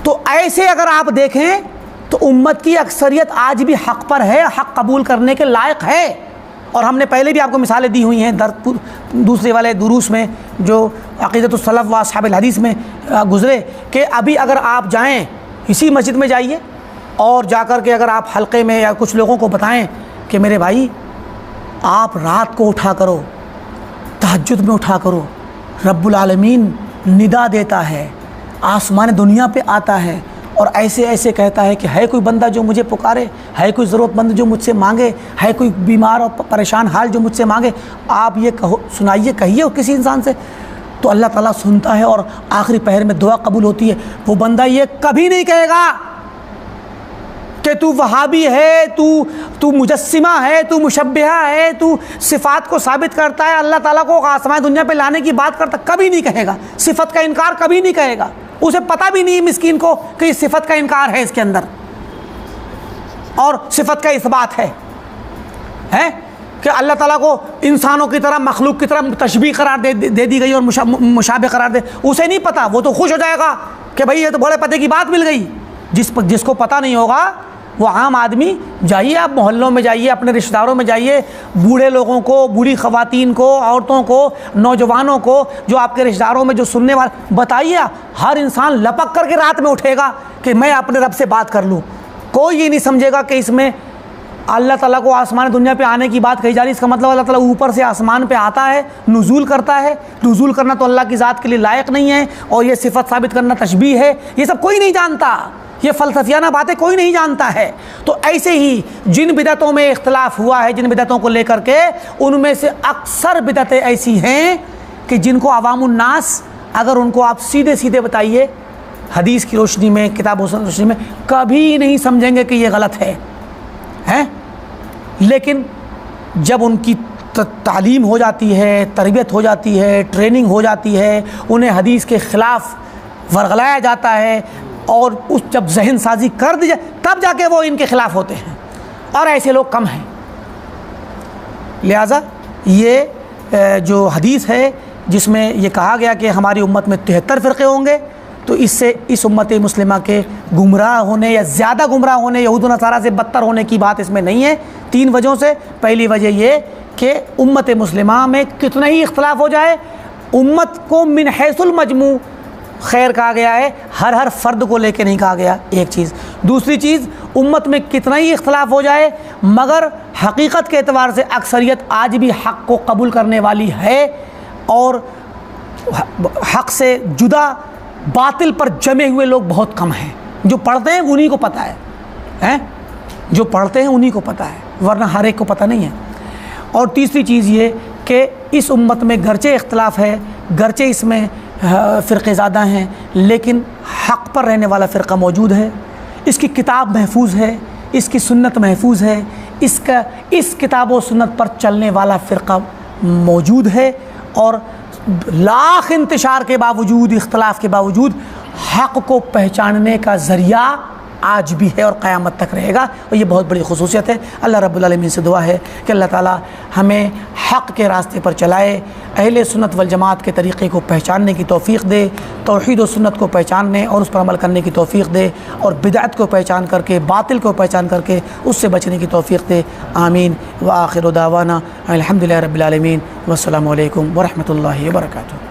तो ऐसे अगर आप देखें तो उम्मत की अक्सरियत आज भी हक़ पर है, हक़ कबूल करने के लायक है। और हमने पहले भी आपको मिसालें दी हुई हैं दूसरे वाले दुरूस में, जो अक़ीदतुस सलफ़ व अस्हाबुल हदीस में गुज़रे, कि अभी अगर आप जाएं इसी मस्जिद में जाइए और जाकर के अगर आप हल्के में या कुछ लोगों को बताएं कि मेरे भाई आप रात को उठा करो, तहज्जुद में उठा करो, रब्बुल आलमीन निदा देता है, आसमान दुनिया पे आता है और ऐसे ऐसे कहता है कि है कोई बंदा जो मुझे पुकारे, है कोई ज़रूरतमंद जो मुझसे मांगे, है कोई बीमार और परेशान हाल जो मुझसे मांगे, आप ये कहो, सुनाइए, कहिए किसी इंसान से, तो अल्लाह ताला सुनता है और आखिरी पहर में दुआ कबूल होती है। वो बंदा ये कभी नहीं कहेगा कि तू वहाबी है, तू मुजस्सिमा है, तू मुशब्बिहा है, तू सिफ़ात को साबित करता है, अल्लाह ताला को आसमान दुनिया पे लाने की बात करता, कभी नहीं कहेगा। सिफ़त का इनकार कभी नहीं कहेगा, उसे पता भी नहीं मिस्कीन को कि इस सिफ़त का इनकार है इसके अंदर और सिफ़त का इस्बात है कि अल्लाह ताला को इंसानों की तरह, मखलूक की तरह तशबीह करार दे दी गई और मुशाबे करार दे, उसे नहीं पता। वो तो खुश हो जाएगा कि भाई ये तो बड़े पते की बात मिल गई। जिसको पता नहीं होगा वो आम आदमी, जाइए आप मोहल्लों में जाइए, अपने रिश्तेदारों में जाइए, बूढ़े लोगों को, बूढ़ी ख़वातीन को, औरतों को, नौजवानों को, जो आपके रिश्तेदारों में जो सुनने वाले, बताइए। हर इंसान लपक करके रात में उठेगा कि मैं अपने रब से बात कर लूँ। कोई ये नहीं समझेगा कि इसमें अल्लाह ताला को आसमान दुनिया पे आने की बात कही जा रही। इसका मतलब अल्लाह ताला ऊपर से आसमान पे आता है, नुज़ूल करता है। नुज़ूल करना तो अल्लाह की ज़ात के लिए लायक नहीं है, और ये सिफत साबित करना तशबीह है। ये सब कोई नहीं जानता, ये फ़लसफ़ियाना बातें कोई नहीं जानता है। तो ऐसे ही जिन बिदअतों में इख्तिलाफ़ हुआ है, जिन बिदअतों को लेकर के, उनमें से अक्सर बिदअतें ऐसी हैं कि जिनको अवामुन्नास, अगर उनको आप सीधे सीधे बताइए हदीस की रोशनी में, किताबों की रोशनी में, कभी नहीं समझेंगे कि ये गलत है, हैं? लेकिन जब उनकी तालीम हो जाती है, तरबियत हो जाती है, ट्रेनिंग हो जाती है, उन्हें हदीस के ख़िलाफ़ वर्गलाया जाता है, और उस जब जहन साजी कर दी जाए, तब जाके वो इनके ख़िलाफ़ होते हैं, और ऐसे लोग कम हैं। लिहाजा ये जो हदीस है जिसमें ये कहा गया कि हमारी उम्मत में 73 फ़िरक़े होंगे, तो इससे इस उम्मत मुस्लिमा के गुमराह होने या ज़्यादा गुमराह होने, यहूद व नसारा से बदतर होने की बात इसमें नहीं है। 3 वजहों से। पहली वजह ये कि उम्मत मुस्लिमा में कितना ही इख्तिलाफ़ हो जाए, उम्मत को मिन हैसुल मजमू खैर कहा गया है, हर फ़र्द को लेके नहीं कहा गया, एक चीज़। दूसरी चीज़, उम्मत में कितना ही इख्तिलाफ़ हो जाए, मगर हकीकत के एतबार से अक्सरियत आज भी हक़ को कबूल करने वाली है, और हक़ से जुदा बातिल पर जमे हुए लोग बहुत कम हैं। जो पढ़ते हैं उन्हीं को पता है, हैं? जो पढ़ते हैं उन्हीं को पता है, वरना हर एक को पता नहीं है। और तीसरी चीज़ ये कि इस उम्मत में गरचे इख्तिलाफ़ है, गरचे इसमें फ़िरक़े ज़्यादा हैं, लेकिन हक़ पर रहने वाला फ़िरक़ा मौजूद है। इसकी किताब महफूज है, इसकी सुन्नत महफूज है, इस किताब व सुन्नत पर चलने वाला फ़िरक़ा मौजूद है, और लाख इंतशार के बावजूद, इख्तिलाफ़ के बावजूद, हक़ को पहचानने का ज़रिया आज भी है और क़यामत तक रहेगा। और ये बहुत बड़ी खुसूसियत है। अल्लाह रब्बुल आलमीन से दुआ है कि अल्लाह ताला हमें हक़ के रास्ते पर चलाए, अहले सुन्नत वल जमात के तरीक़े को पहचानने की तौफ़ीक़ दे, तौहीद व सुन्नत को पहचानने और उस पर अमल करने की तौफ़ीक़ दे, और बिदअत को पहचान करके, बातिल को पहचान करके उससे बचने की तौफ़ीक़ दे। आमीन। व आखिरु दावाना अल्हम्दुलिल्लाहि रब्बिल आलमीन। वस्सलामु अलैकुम व रहमतुल्लाहि व बरकातुहू।